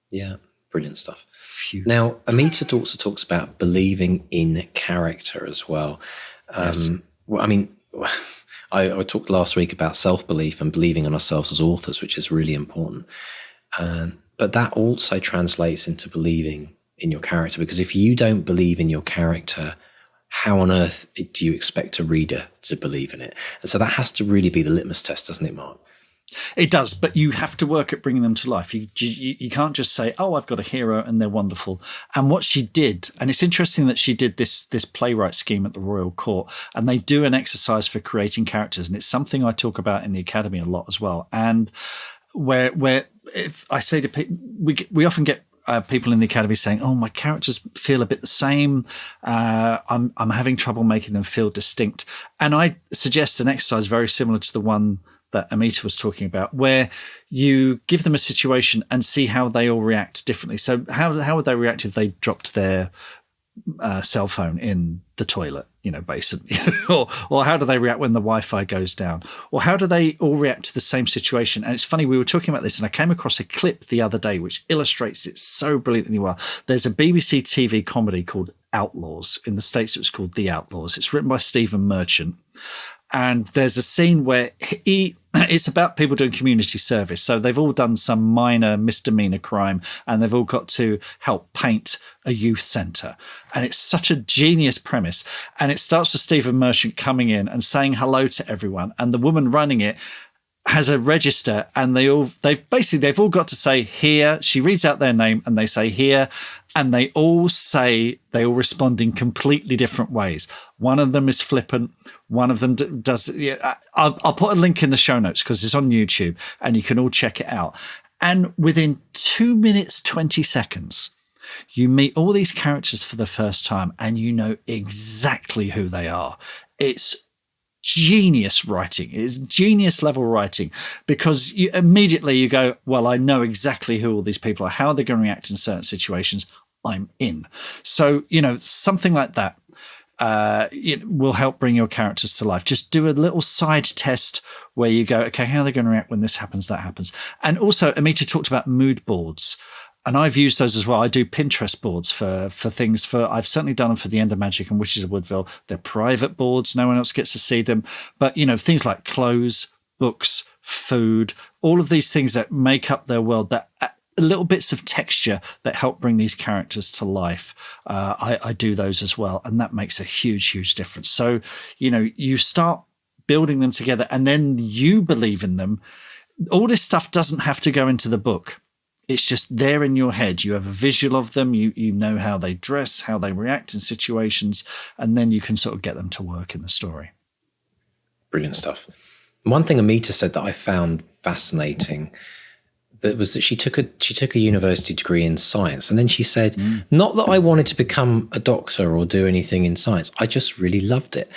S1: Yeah, brilliant stuff.
S2: Phew.
S1: Now, Amita also talks about believing in character as well. Well, I mean, I talked last week about self-belief and believing in ourselves as authors, which is really important. But that also translates into believing in your character, because if you don't believe in your character, how on earth do you expect a reader to believe in it? And so that has to really be the litmus test, doesn't it, Mark?
S2: It does, but you have to work at bringing them to life. You can't just say, oh, I've got a hero and they're wonderful. And what she did, and it's interesting that she did this playwright scheme at the Royal Court, and they do an exercise for creating characters. And it's something I talk about in the Academy a lot as well. And where if I say to people, we often get people in the Academy saying, oh, my characters feel a bit the same. I'm having trouble making them feel distinct. And I suggest an exercise very similar to the one that Amita was talking about, where you give them a situation and see how they all react differently. So how would they react if they dropped their cell phone in the toilet, basically? or how do they react when the Wi-Fi goes down? Or how do they all react to the same situation? And it's funny, we were talking about this and I came across a clip the other day which illustrates it so brilliantly well. There's a BBC TV comedy called Outlaws. In the States, it was called The Outlaws. It's written by Stephen Merchant. And there's a scene where it's about people doing community service. So they've all done some minor misdemeanor crime and they've all got to help paint a youth centre. And it's such a genius premise. And it starts with Stephen Merchant coming in and saying hello to everyone. And the woman running it has a register, and they've all got to say here. She reads out their name and they say here, and they all respond in completely different ways. One of them is flippant. One of them does. Yeah, I'll put a link in the show notes because it's on YouTube and you can all check it out. And within 2 minutes, 20 seconds, you meet all these characters for the first time and you know exactly who they are. It's genius writing. It's genius level writing, because you immediately go, well, I know exactly who all these people are, how they're going to react in certain situations. I'm in. So, something like that it will help bring your characters to life. Just do a little side test where you go, okay, how are they going to react when this happens, that happens? And also, Amita talked about mood boards. And I've used those as well. I do Pinterest boards for things. I've certainly done them for the End of Magic and Witches of Woodville. They're private boards. No one else gets to see them. But, things like clothes, books, food, all of these things that make up their world, that little bits of texture that help bring these characters to life. I do those as well. And that makes a huge, huge difference. So, you start building them together and then you believe in them. All this stuff doesn't have to go into the book. It's just there in your head. You have a visual of them. You know how they dress, how they react in situations, and then you can sort of get them to work in the story.
S1: Brilliant stuff. One thing Amita said that I found fascinating was that she took a university degree in science, and then she said, not that I wanted to become a doctor or do anything in science. I just really loved it.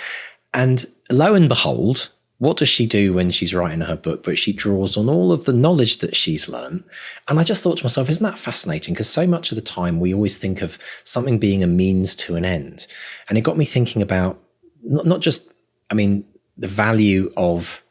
S1: And lo and behold, what does she do when she's writing her book? But she draws on all of the knowledge that she's learned. And I just thought to myself, isn't that fascinating? Because so much of the time we always think of something being a means to an end. And it got me thinking about not just, the value of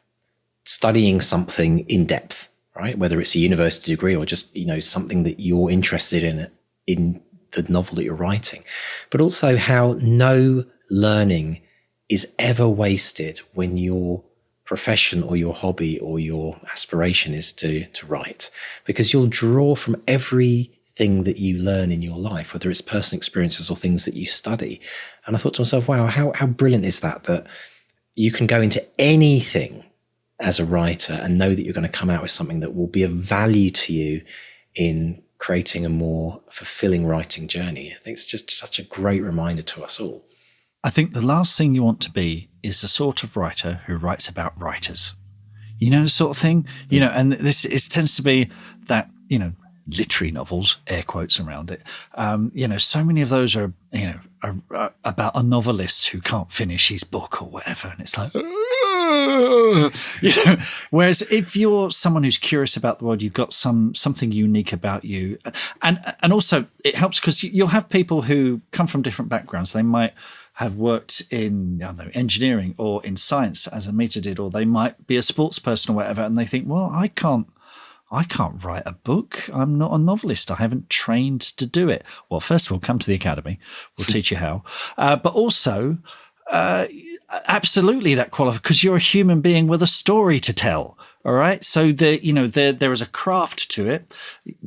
S1: studying something in depth, right? Whether it's a university degree or just, something that you're interested in the novel that you're writing, but also how no learning is ever wasted when you're profession or your hobby or your aspiration is to write, because you'll draw from everything that you learn in your life, whether it's personal experiences or things that you study. And I thought to myself, wow, how brilliant is that you can go into anything as a writer and know that you're going to come out with something that will be of value to you in creating a more fulfilling writing journey. I think it's just such a great reminder to us all.
S2: I think the last thing you want to be is the sort of writer who writes about writers. You know, the sort of thing, you know, and it tends to be that, you know, literary novels, air quotes around it. You know, so many of those are, you know, are about a novelist who can't finish his book or whatever. And it's like, you know, whereas if you're someone who's curious about the world, you've got something unique about you. And also it helps because you'll have people who come from different backgrounds. They might have worked in, I don't know, engineering or in science, as Amita did, or they might be a sports person or whatever, and they think, well, I can't write a book. I'm not a novelist. I haven't trained to do it. Well, first of all, come to the academy. We'll teach you how. But also, absolutely that qualifies, because you're a human being with a story to tell. All right. So there is a craft to it,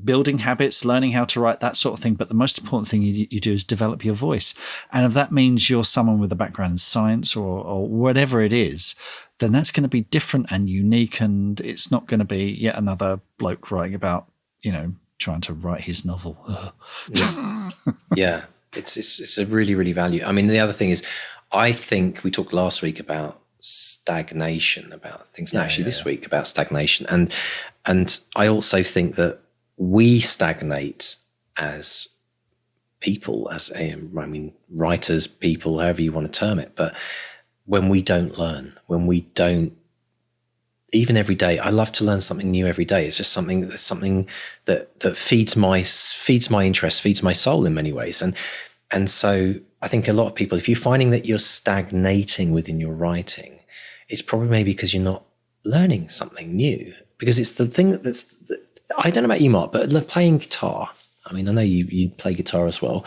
S2: building habits, learning how to write, that sort of thing. But the most important thing you do is develop your voice. And if that means you're someone with a background in science or whatever it is, then that's going to be different and unique. And it's not going to be yet another bloke writing about, you know, trying to write his novel.
S1: Yeah. It's a really, really value. I mean, the other thing is, I think we talked last week about stagnation, about things, and this week about stagnation. And I also think that we stagnate as people, as writers, people, however you want to term it. But when we don't learn, when we don't, even every day, I love to learn something new every day. It's just something that feeds my interest, feeds my soul in many ways. And so I think a lot of people, if you're finding that you're stagnating within your writing, it's probably maybe because you're not learning something new. Because it's the thing I don't know about you, Mark, but playing guitar, I mean, I know you play guitar as well.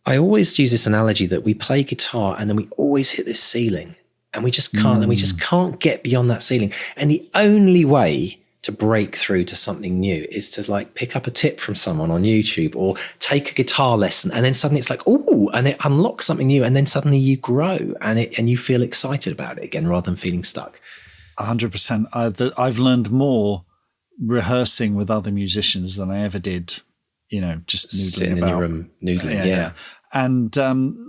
S1: I always use this analogy that we play guitar and then we always hit this ceiling and we just can't get beyond that ceiling. And the only way to break through to something new is to like pick up a tip from someone on YouTube or take a guitar lesson, and then suddenly it's like, oh, and it unlocks something new, and then suddenly you grow and you feel excited about it again rather than feeling stuck.
S2: 100%. I've learned more rehearsing with other musicians than I ever did, you know, just noodling
S1: sitting
S2: about.
S1: in your room noodling. Yeah.
S2: And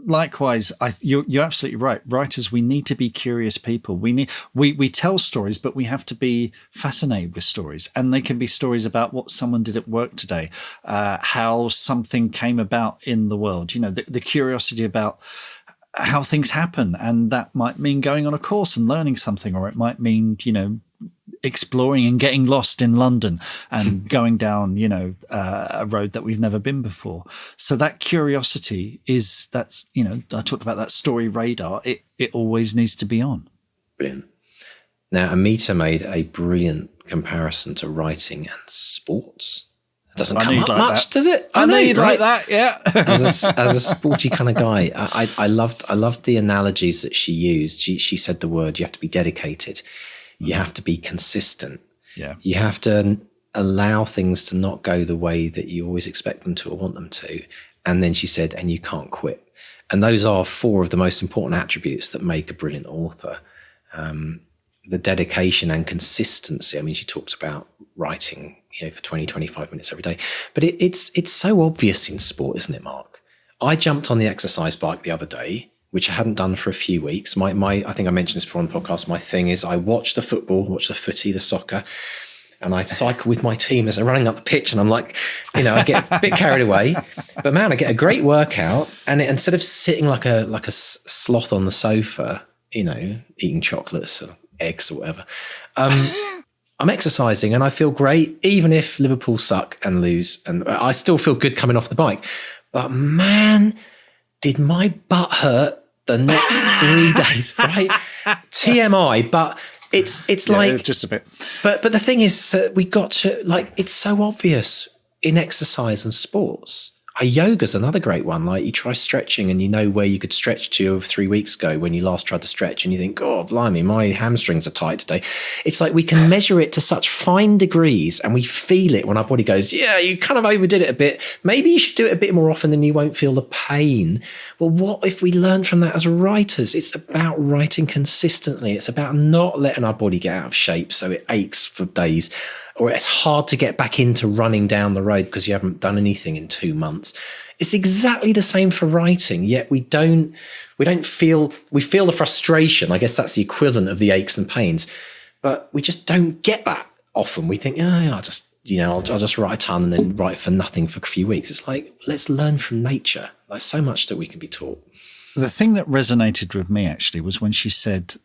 S2: likewise, you're absolutely right. Writers, we need to be curious people. We tell stories, but we have to be fascinated with stories. And they can be stories about what someone did at work today, how something came about in the world. You know, the curiosity about how things happen. And that might mean going on a course and learning something, or it might mean, you know, exploring and getting lost in London and going down, you know, a road that we've never been before. So that curiosity that's, you know, I talked about that story radar. It always needs to be on. Brilliant.
S1: Now, Amita made a brilliant comparison to writing and sports. It doesn't come up much, does it?
S2: I need like that, yeah.
S1: as a sporty kind of guy, I loved the analogies that she used. She said the word, you have to be dedicated. You have to be consistent.
S2: Yeah.
S1: You have to allow things to not go the way that you always expect them to or want them to. And then she said, and you can't quit. And those are four of the most important attributes that make a brilliant author. The dedication and consistency. I mean, she talked about writing, you know, for 20, 25 minutes every day. But it's so obvious in sport, isn't it, Mark? I jumped on the exercise bike the other day, which I hadn't done for a few weeks. I think I mentioned this before on the podcast. My thing is I watch the football, watch the footy, the soccer, and I cycle with my team as they're running up the pitch. And I'm like, you know, I get a bit carried away, but man, I get a great workout. And instead of sitting like a sloth on the sofa, you know, eating chocolates or eggs or whatever, I'm exercising and I feel great, even if Liverpool suck and lose. And I still feel good coming off the bike. But man, did my butt hurt the next 3 days, right? TMI, but it's like
S2: just a bit.
S1: But the thing is, we got to, like, it's so obvious in exercise and sports. Yoga's another great one. Like you try stretching and you know where you could stretch to 3 weeks ago when you last tried to stretch, and you think, oh, blimey, my hamstrings are tight today. It's like we can measure it to such fine degrees, and we feel it when our body goes, yeah, you kind of overdid it a bit. Maybe you should do it a bit more often, then you won't feel the pain. Well, what if we learn from that as writers? It's about writing consistently. It's about not letting our body get out of shape so it aches for days, or it's hard to get back into running down the road because you haven't done anything in 2 months. It's exactly the same for writing, yet we feel the frustration. I guess that's the equivalent of the aches and pains, but we just don't get that often. We think, I'll just write a ton and then write for nothing for a few weeks. It's like, let's learn from nature. There's so much that we can be taught.
S2: The thing that resonated with me actually was when she said,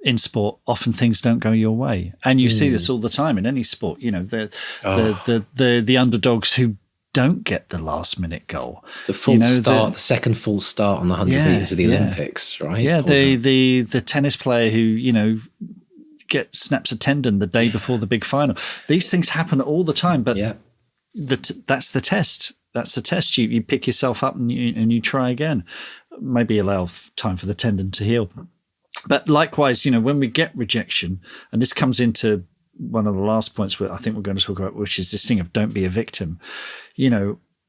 S2: in sport, often things don't go your way, and you see this all the time in any sport. You know, the underdogs who don't get the last minute goal,
S1: the false start, the second false start on the 100 meters of the Olympics, right?
S2: Yeah, the tennis player who snaps a tendon the day before the big final. These things happen all the time, but that's the test. That's the test. You pick yourself up and you try again. Maybe allow time for the tendon to heal. But likewise, when we get rejection, and this comes into one of the last points where I think we're going to talk about, which is this thing of don't be a victim,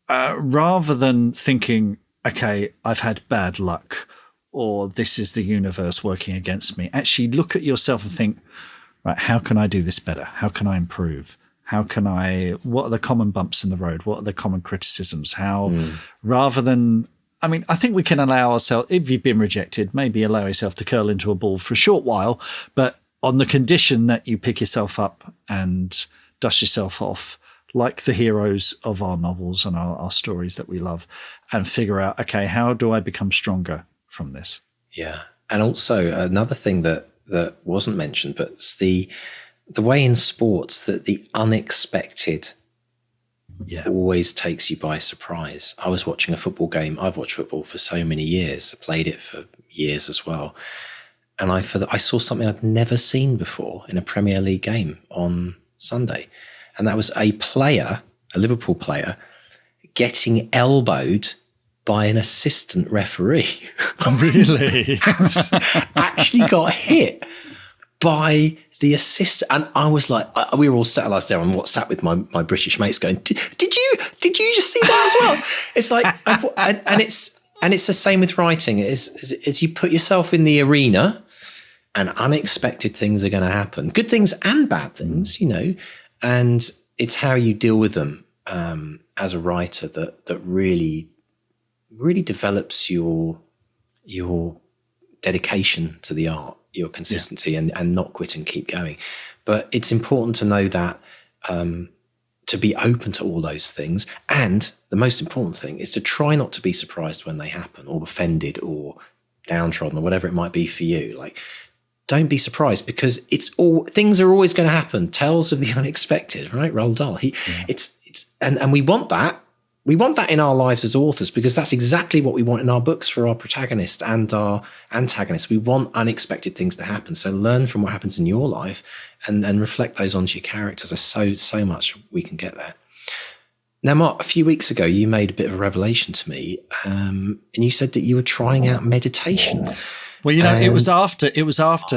S2: rather than thinking, okay, I've had bad luck, or this is the universe working against me, actually look at yourself and think, right, how can I do this better? How can I improve? What are the common bumps in the road? What are the common criticisms? Rather than, I think we can allow ourselves, if you've been rejected, maybe allow yourself to curl into a ball for a short while, but on the condition that you pick yourself up and dust yourself off, like the heroes of our novels and our stories that we love, and figure out, okay, how do I become stronger from this?
S1: Yeah. And also another thing that wasn't mentioned, but it's the way in sports that the unexpected always takes you by surprise. I was watching a football game. I've watched football for so many years. I played it for years as well. And I saw something I'd never seen before in a Premier League game on Sunday. And that was a Liverpool player, getting elbowed by an assistant referee.
S2: Really?
S1: Actually got hit by the assistant. And I was like, we were all satellites there on WhatsApp with my British mates going, did you just see that as well? It's like, and it's the same with writing. Is you put yourself in the arena, and unexpected things are going to happen, good things and bad things, and it's how you deal with them as a writer that really, really develops your dedication to the art, your consistency, and not quit and keep going. But it's important to know that to be open to all those things, and the most important thing is to try not to be surprised when they happen, or offended, or downtrodden, or whatever it might be for you. Like, don't be surprised, because things are always going to happen. Tales of the unexpected, right? Roald Dahl. And we want that. We want that in our lives as authors, because that's exactly what we want in our books for our protagonist and our antagonist. We want unexpected things to happen. So learn from what happens in your life and reflect those onto your characters. There's so much we can get there. Now, Mark, a few weeks ago, you made a bit of a revelation to me, and you said that you were trying out meditation.
S2: Well, it was after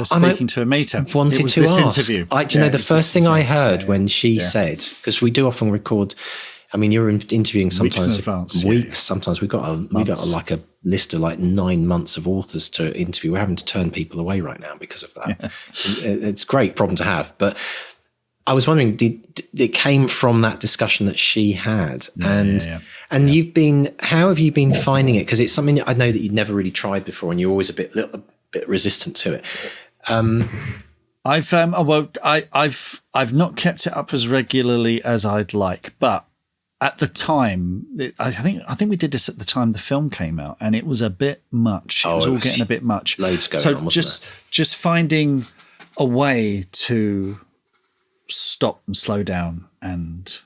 S2: speaking to Amita.
S1: Wanted to ask.
S2: Interview.
S1: The first thing I heard when she said, because we do often record. You're interviewing sometimes weeks. Sometimes we got like a list of like 9 months of authors to interview. We're having to turn people away right now because of that. Yeah. It's a great problem to have. But I was wondering, it came from that discussion that she had, how have you been finding it? Because it's something that I know that you'd never really tried before, and you're always a bit resistant to it.
S2: I've not kept it up as regularly as I'd like, but at the time, I think we did this at the time the film came out, and it was a bit much. It was all getting a bit much.
S1: Loads going on, wasn't
S2: just finding a way to stop and slow down and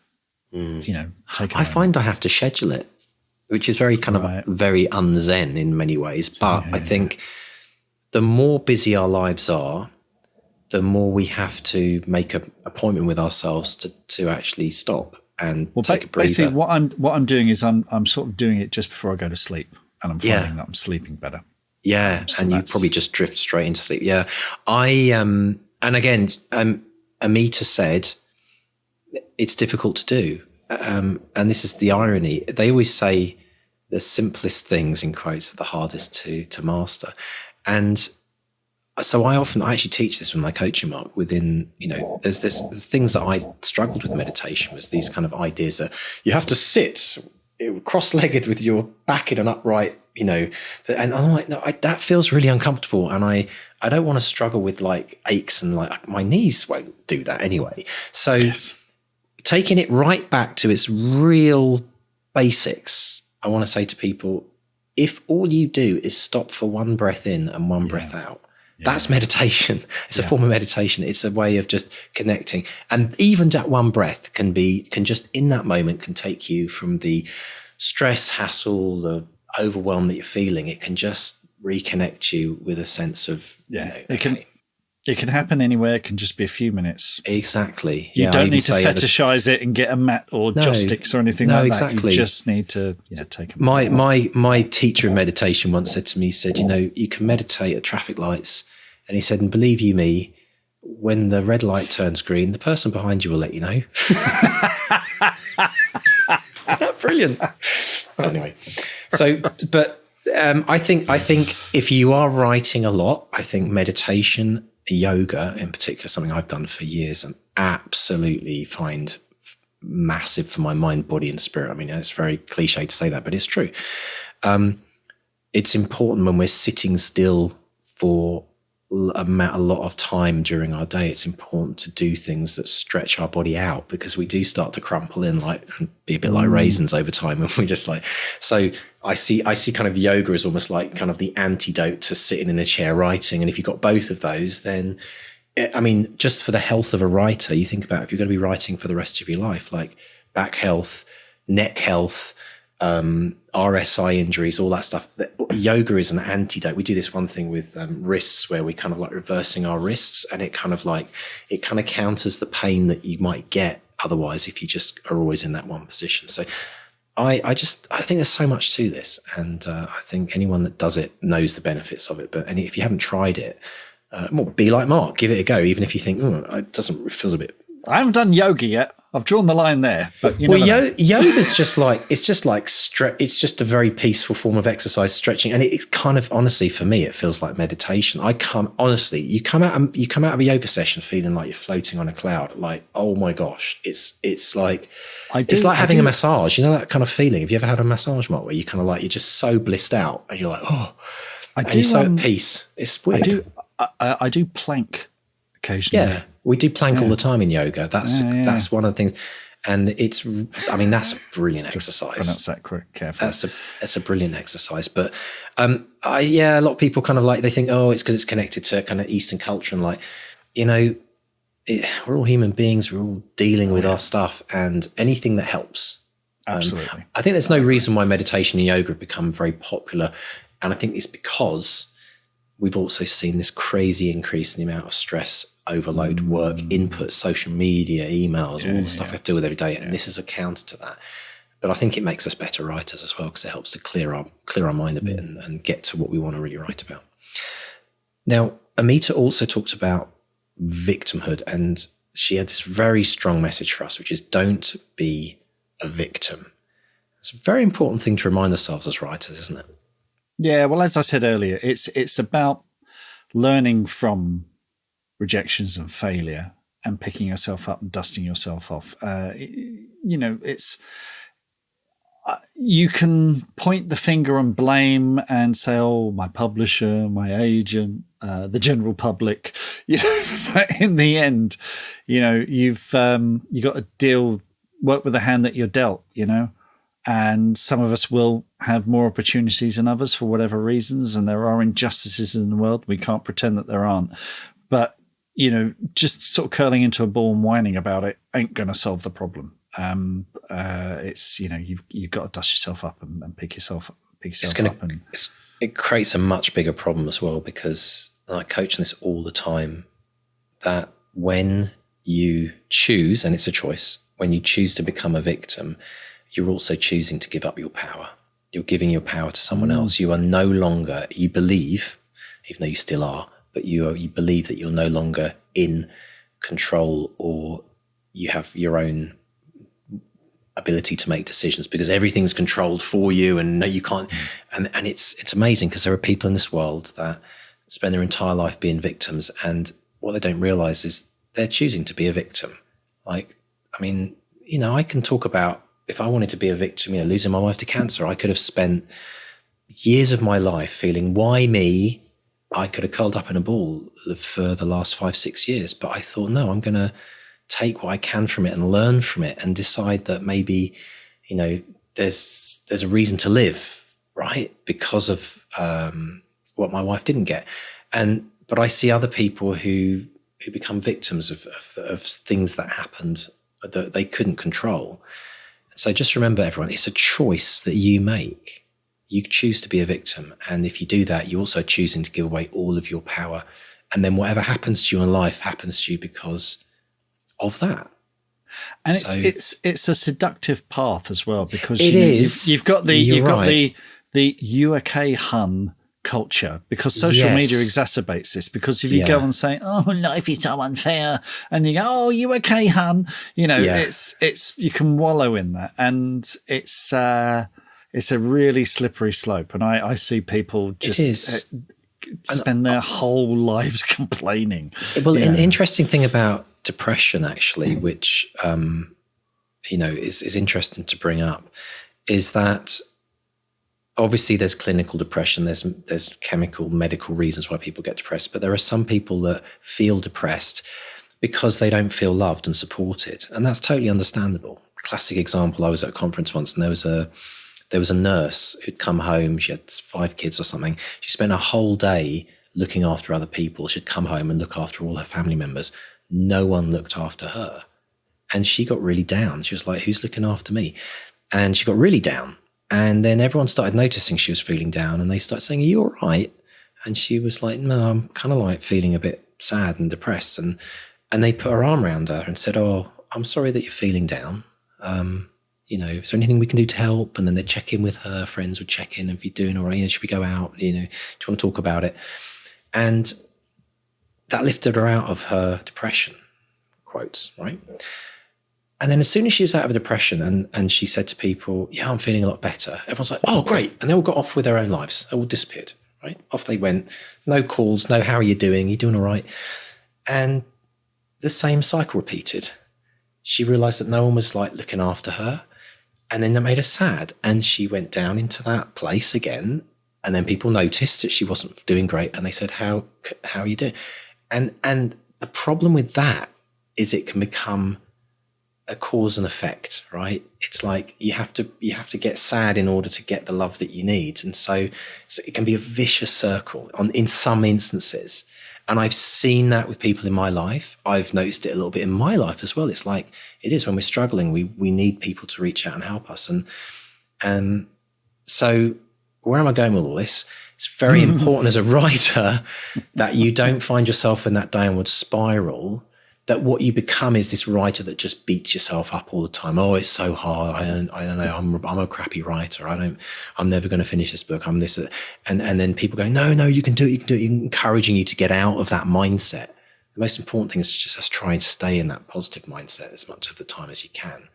S2: take.
S1: I find I have to schedule it, which is very kind of very un-Zen in many ways. But I think the more busy our lives are, the more we have to make an appointment with ourselves to actually stop. and
S2: Well,
S1: take a breather.
S2: basically, what I'm doing is I'm sort of doing it just before I go to sleep, and I'm finding that I'm sleeping better.
S1: Yeah, and you probably just drift straight into sleep. Yeah, and again, Amita said it's difficult to do, and this is the irony. They always say the simplest things, in quotes, are the hardest to master, and so I actually teach this with my coaching, Mark. Within, there's things that I struggled with meditation, was these kind of ideas that you have to sit cross-legged with your back in an upright, and I'm like, no, that feels really uncomfortable, and I don't want to struggle with like aches, and like my knees won't do that anyway. So taking it right back to its real basics, I want to say to people, if all you do is stop for one breath in and one breath out, that's meditation. It's a form of meditation. It's a way of just connecting. And even that one breath can just in that moment can take you from the stress, hassle, the overwhelm that you're feeling. It can just reconnect you with a sense of,
S2: it can happen anywhere. It can just be a few minutes.
S1: Exactly.
S2: You don't need to fetishize it and get a mat or joysticks or anything like that. You just need to take a moment.
S1: My teacher of meditation once said to me, he said, you can meditate at traffic lights. And he said, and believe you me, when the red light turns green, the person behind you will let you know. Isn't that brilliant? Anyway, I think if you are writing a lot, I think meditation, yoga in particular, something I've done for years and absolutely find massive for my mind, body and spirit. I mean, it's very cliche to say that, but it's true. It's important when we're sitting still for a lot of time during our day. It's important to do things that stretch our body out, because we do start to crumple in and be a bit like raisins over time. And we just so I see kind of yoga as almost like kind of the antidote to sitting in a chair writing. And if you've got both of those, then I mean, just for the health of a writer, you think about if you're going to be writing for the rest of your life, like back health, neck health, RSI injuries, all that stuff. Yoga is an antidote. We do this one thing with wrists where we kind of like reversing our wrists, and it kind of counters the pain that you might get otherwise if you just are always in that one position. So I think there's so much to this, and I think anyone that does it knows the benefits of it. But if you haven't tried it, be like Mark, give it a go, even if you think, it feels a bit.
S2: I haven't done yoga yet. I've drawn the line there. But
S1: yoga's just like it's just a very peaceful form of exercise, stretching, and it's kind of, honestly, for me, it feels like meditation. You come out of a yoga session feeling like you're floating on a cloud. Like, oh my gosh, it's like having a massage. You know that kind of feeling. Have you ever had a massage, Mark, where you kind of like you're just so blissed out and you're like, you're so at peace. It's weird.
S2: I do plank occasionally.
S1: Yeah. We do plank all the time in yoga. That's one of the things, and that's a brilliant exercise.
S2: Pronounce that carefully.
S1: That's a brilliant exercise. But a lot of people kind of like, they think, it's because it's connected to kind of Eastern culture, and we're all human beings. We're all dealing with our stuff, and anything that helps.
S2: Absolutely.
S1: I think there's no reason why meditation and yoga have become very popular, and I think it's because we've also seen this crazy increase in the amount of stress, overload, work, input, social media, emails, all the stuff we have to deal with every day. And this is a counter to that. But I think it makes us better writers as well, because it helps to clear our mind a bit and get to what we want to really write about. Now, Amita also talked about victimhood, and she had this very strong message for us, which is don't be a victim. It's a very important thing to remind ourselves as writers, isn't it?
S2: Yeah, well, as I said earlier, it's about learning from rejections and failure and picking yourself up and dusting yourself off. You can point the finger and blame and say, my publisher, my agent, the general public, but in the end, you've got to work with the hand that you're dealt, and some of us will have more opportunities than others for whatever reasons. And there are injustices in the world. We can't pretend that there aren't, but just sort of curling into a ball and whining about it ain't going to solve the problem. It's, you've got to dust yourself up and pick yourself up.
S1: It creates a much bigger problem as well, because I coach on this all the time, that when you choose, and it's a choice, when you choose to become a victim, you're also choosing to give up your power. You're giving your power to someone else. You are no longer, you believe, even though you still are, but you believe that you're no longer in control, or you have your own ability to make decisions because everything's controlled for you, and no, you can't. And it's amazing because there are people in this world that spend their entire life being victims, and what they don't realize is they're choosing to be a victim. Like, I mean, I can talk about, if I wanted to be a victim, losing my wife to cancer, I could have spent years of my life feeling, why me? I could have curled up in a ball for the last 5-6 years, but I thought, no, I'm going to take what I can from it and learn from it and decide that maybe, there's a reason to live, right? Because of what my wife didn't get. But I see other people who become victims of things that happened that they couldn't control. So just remember, everyone, it's a choice that you make. You choose to be a victim. And if you do that, you're also choosing to give away all of your power. And then whatever happens to you in life happens to you because of that.
S2: And it's a seductive path as well, because you've got the "you okay, hun" culture, because social media exacerbates this. Because if you go and say, "Oh, life is so unfair," and you go, "Oh, you okay, hun," it's you can wallow in that, and it's a really slippery slope. And I see people just spend their whole lives complaining.
S1: Well, an interesting thing about depression, actually, which is interesting to bring up, is that obviously there's clinical depression, there's chemical, medical reasons why people get depressed, but there are some people that feel depressed because they don't feel loved and supported, and that's totally understandable. Classic example: I was at a conference once, and there was a nurse who'd come home. She had 5 kids or something. She spent a whole day looking after other people. She'd come home and look after all her family members. No one looked after her. And she got really down. She was like, who's looking after me? And she got really down. And then everyone started noticing she was feeling down, and they started saying, are you all right? And she was like, no, I'm kind of like feeling a bit sad and depressed. And they put her arm around her and said, oh, I'm sorry that you're feeling down. Is there anything we can do to help? And then they'd check in with her. Friends would check in and be doing all right. Should we go out? Do you want to talk about it? And that lifted her out of her depression, quotes, right? And then as soon as she was out of a depression and she said to people, yeah, I'm feeling a lot better, everyone's like, oh, great. And they all got off with their own lives. They all disappeared, right? Off they went. No calls, no, how are you doing? You doing all right? And the same cycle repeated. She realized that no one was like looking after her. And then that made her sad. And she went down into that place again. And then people noticed that she wasn't doing great. And they said, how are you doing? And the problem with that is it can become a cause and effect, right? It's like you have to get sad in order to get the love that you need. And so it can be a vicious circle in some instances. And I've seen that with people in my life. I've noticed it a little bit in my life as well. It's like it is when we're struggling, we need people to reach out and help us. And so where am I going with all this? It's very important as a writer that you don't find yourself in that downward spiral, that what you become is this writer that just beats yourself up all the time. Oh, it's so hard. I don't know. I'm a crappy writer. I'm never going to finish this book. I'm this. And then people go, no, you can do it. You can do it. Encouraging you to get out of that mindset. The most important thing is to just try and stay in that positive mindset as much of the time as you can,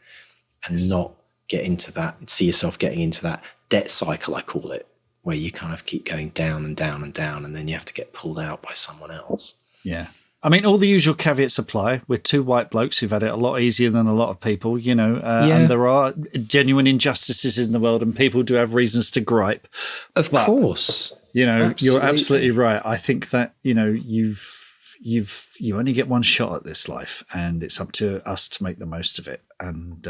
S1: and not get into that, see yourself getting into that debt cycle, I call it, where you kind of keep going down and down and down, and then you have to get pulled out by someone else.
S2: Yeah. I mean, all the usual caveats apply. We're 2 white blokes who've had it a lot easier than a lot of people, and there are genuine injustices in the world, and people do have reasons to gripe.
S1: Of course.
S2: Absolutely. You're absolutely right. I think that, you only get one shot at this life, and it's up to us to make the most of it. And,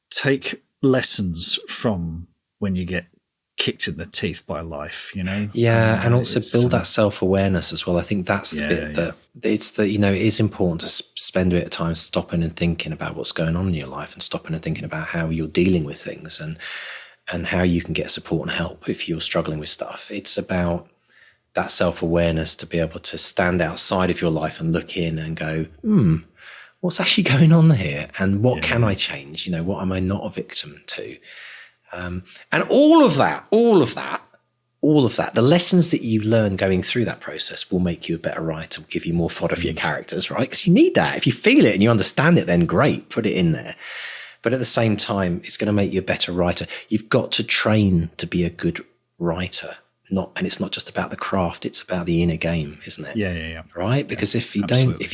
S2: take lessons from when you get kicked in the teeth by life,
S1: Yeah, and also build that self-awareness as well. I think that's the bit that it is important to spend a bit of time stopping and thinking about what's going on in your life, and stopping and thinking about how you're dealing with things, and how you can get support and help if you're struggling with stuff. It's about that self-awareness to be able to stand outside of your life and look in and go, what's actually going on here, and what can I change? What am I not a victim to? And all of that, the lessons that you learn going through that process will make you a better writer, will give you more fodder for your characters, right? Because you need that. If you feel it and you understand it, then great, put it in there. But at the same time, it's going to make you a better writer. You've got to train to be a good writer. And it's not just about the craft, it's about the inner game, isn't it?
S2: Yeah.
S1: Right? Because if you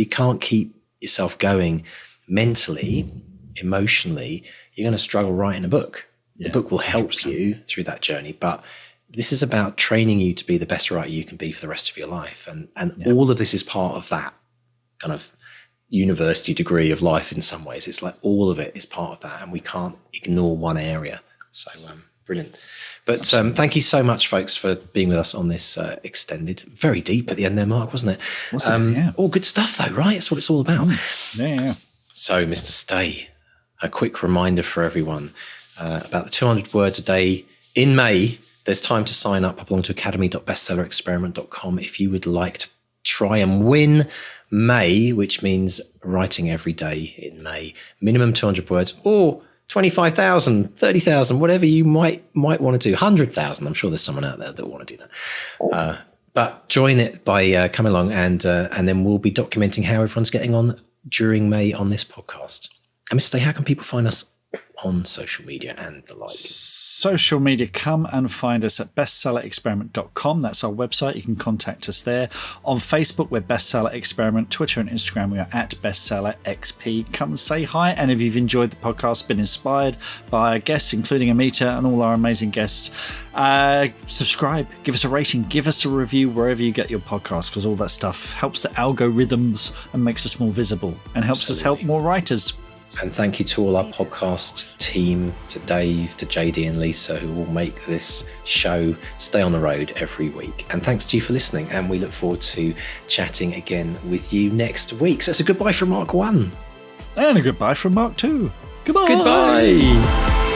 S1: can't keep yourself going mentally, emotionally, you're going to struggle writing a book. The book will help 100%. You through that journey, but this is about training you to be the best writer you can be for the rest of your life. And all of this is part of that kind of university degree of life in some ways. It's like all of it is part of that, and we can't ignore one area. So brilliant. But thank you so much, folks, for being with us on this extended, very deep at the end there, Mark, wasn't it? All good stuff though, right? That's what it's all about.
S2: Yeah.
S1: So, Mr. Stay, a quick reminder for everyone about the 200 words a day in May. There's time to sign up along to academy.bestsellerexperiment.com if you would like to try and win May, which means writing every day in May, minimum 200 words, or 25,000, 30,000, whatever you might want to do, 100,000. I'm sure there's someone out there that will want to do that. But join it by coming along, and then we'll be documenting how everyone's getting on during May on this podcast. And Mr. Stay, how can people find us on social media and the like?
S2: Social media, come and find us at bestsellerexperiment.com. That's our website. You can contact us there. On Facebook, we're Bestseller Experiment. Twitter and Instagram, we are at BestsellerXP. Come and say hi. And if you've enjoyed the podcast, been inspired by our guests, including Amita and all our amazing guests, subscribe, give us a rating, give us a review wherever you get your podcast, because all that stuff helps the algorithms and makes us more visible and helps us help more writers.
S1: And thank you to all our podcast team, to Dave, to JD and Lisa, who will make this show stay on the road every week. And thanks to you for listening. And we look forward to chatting again with you next week. So it's a goodbye from Mark 1.
S2: And a goodbye from Mark 2. Goodbye.
S1: Goodbye.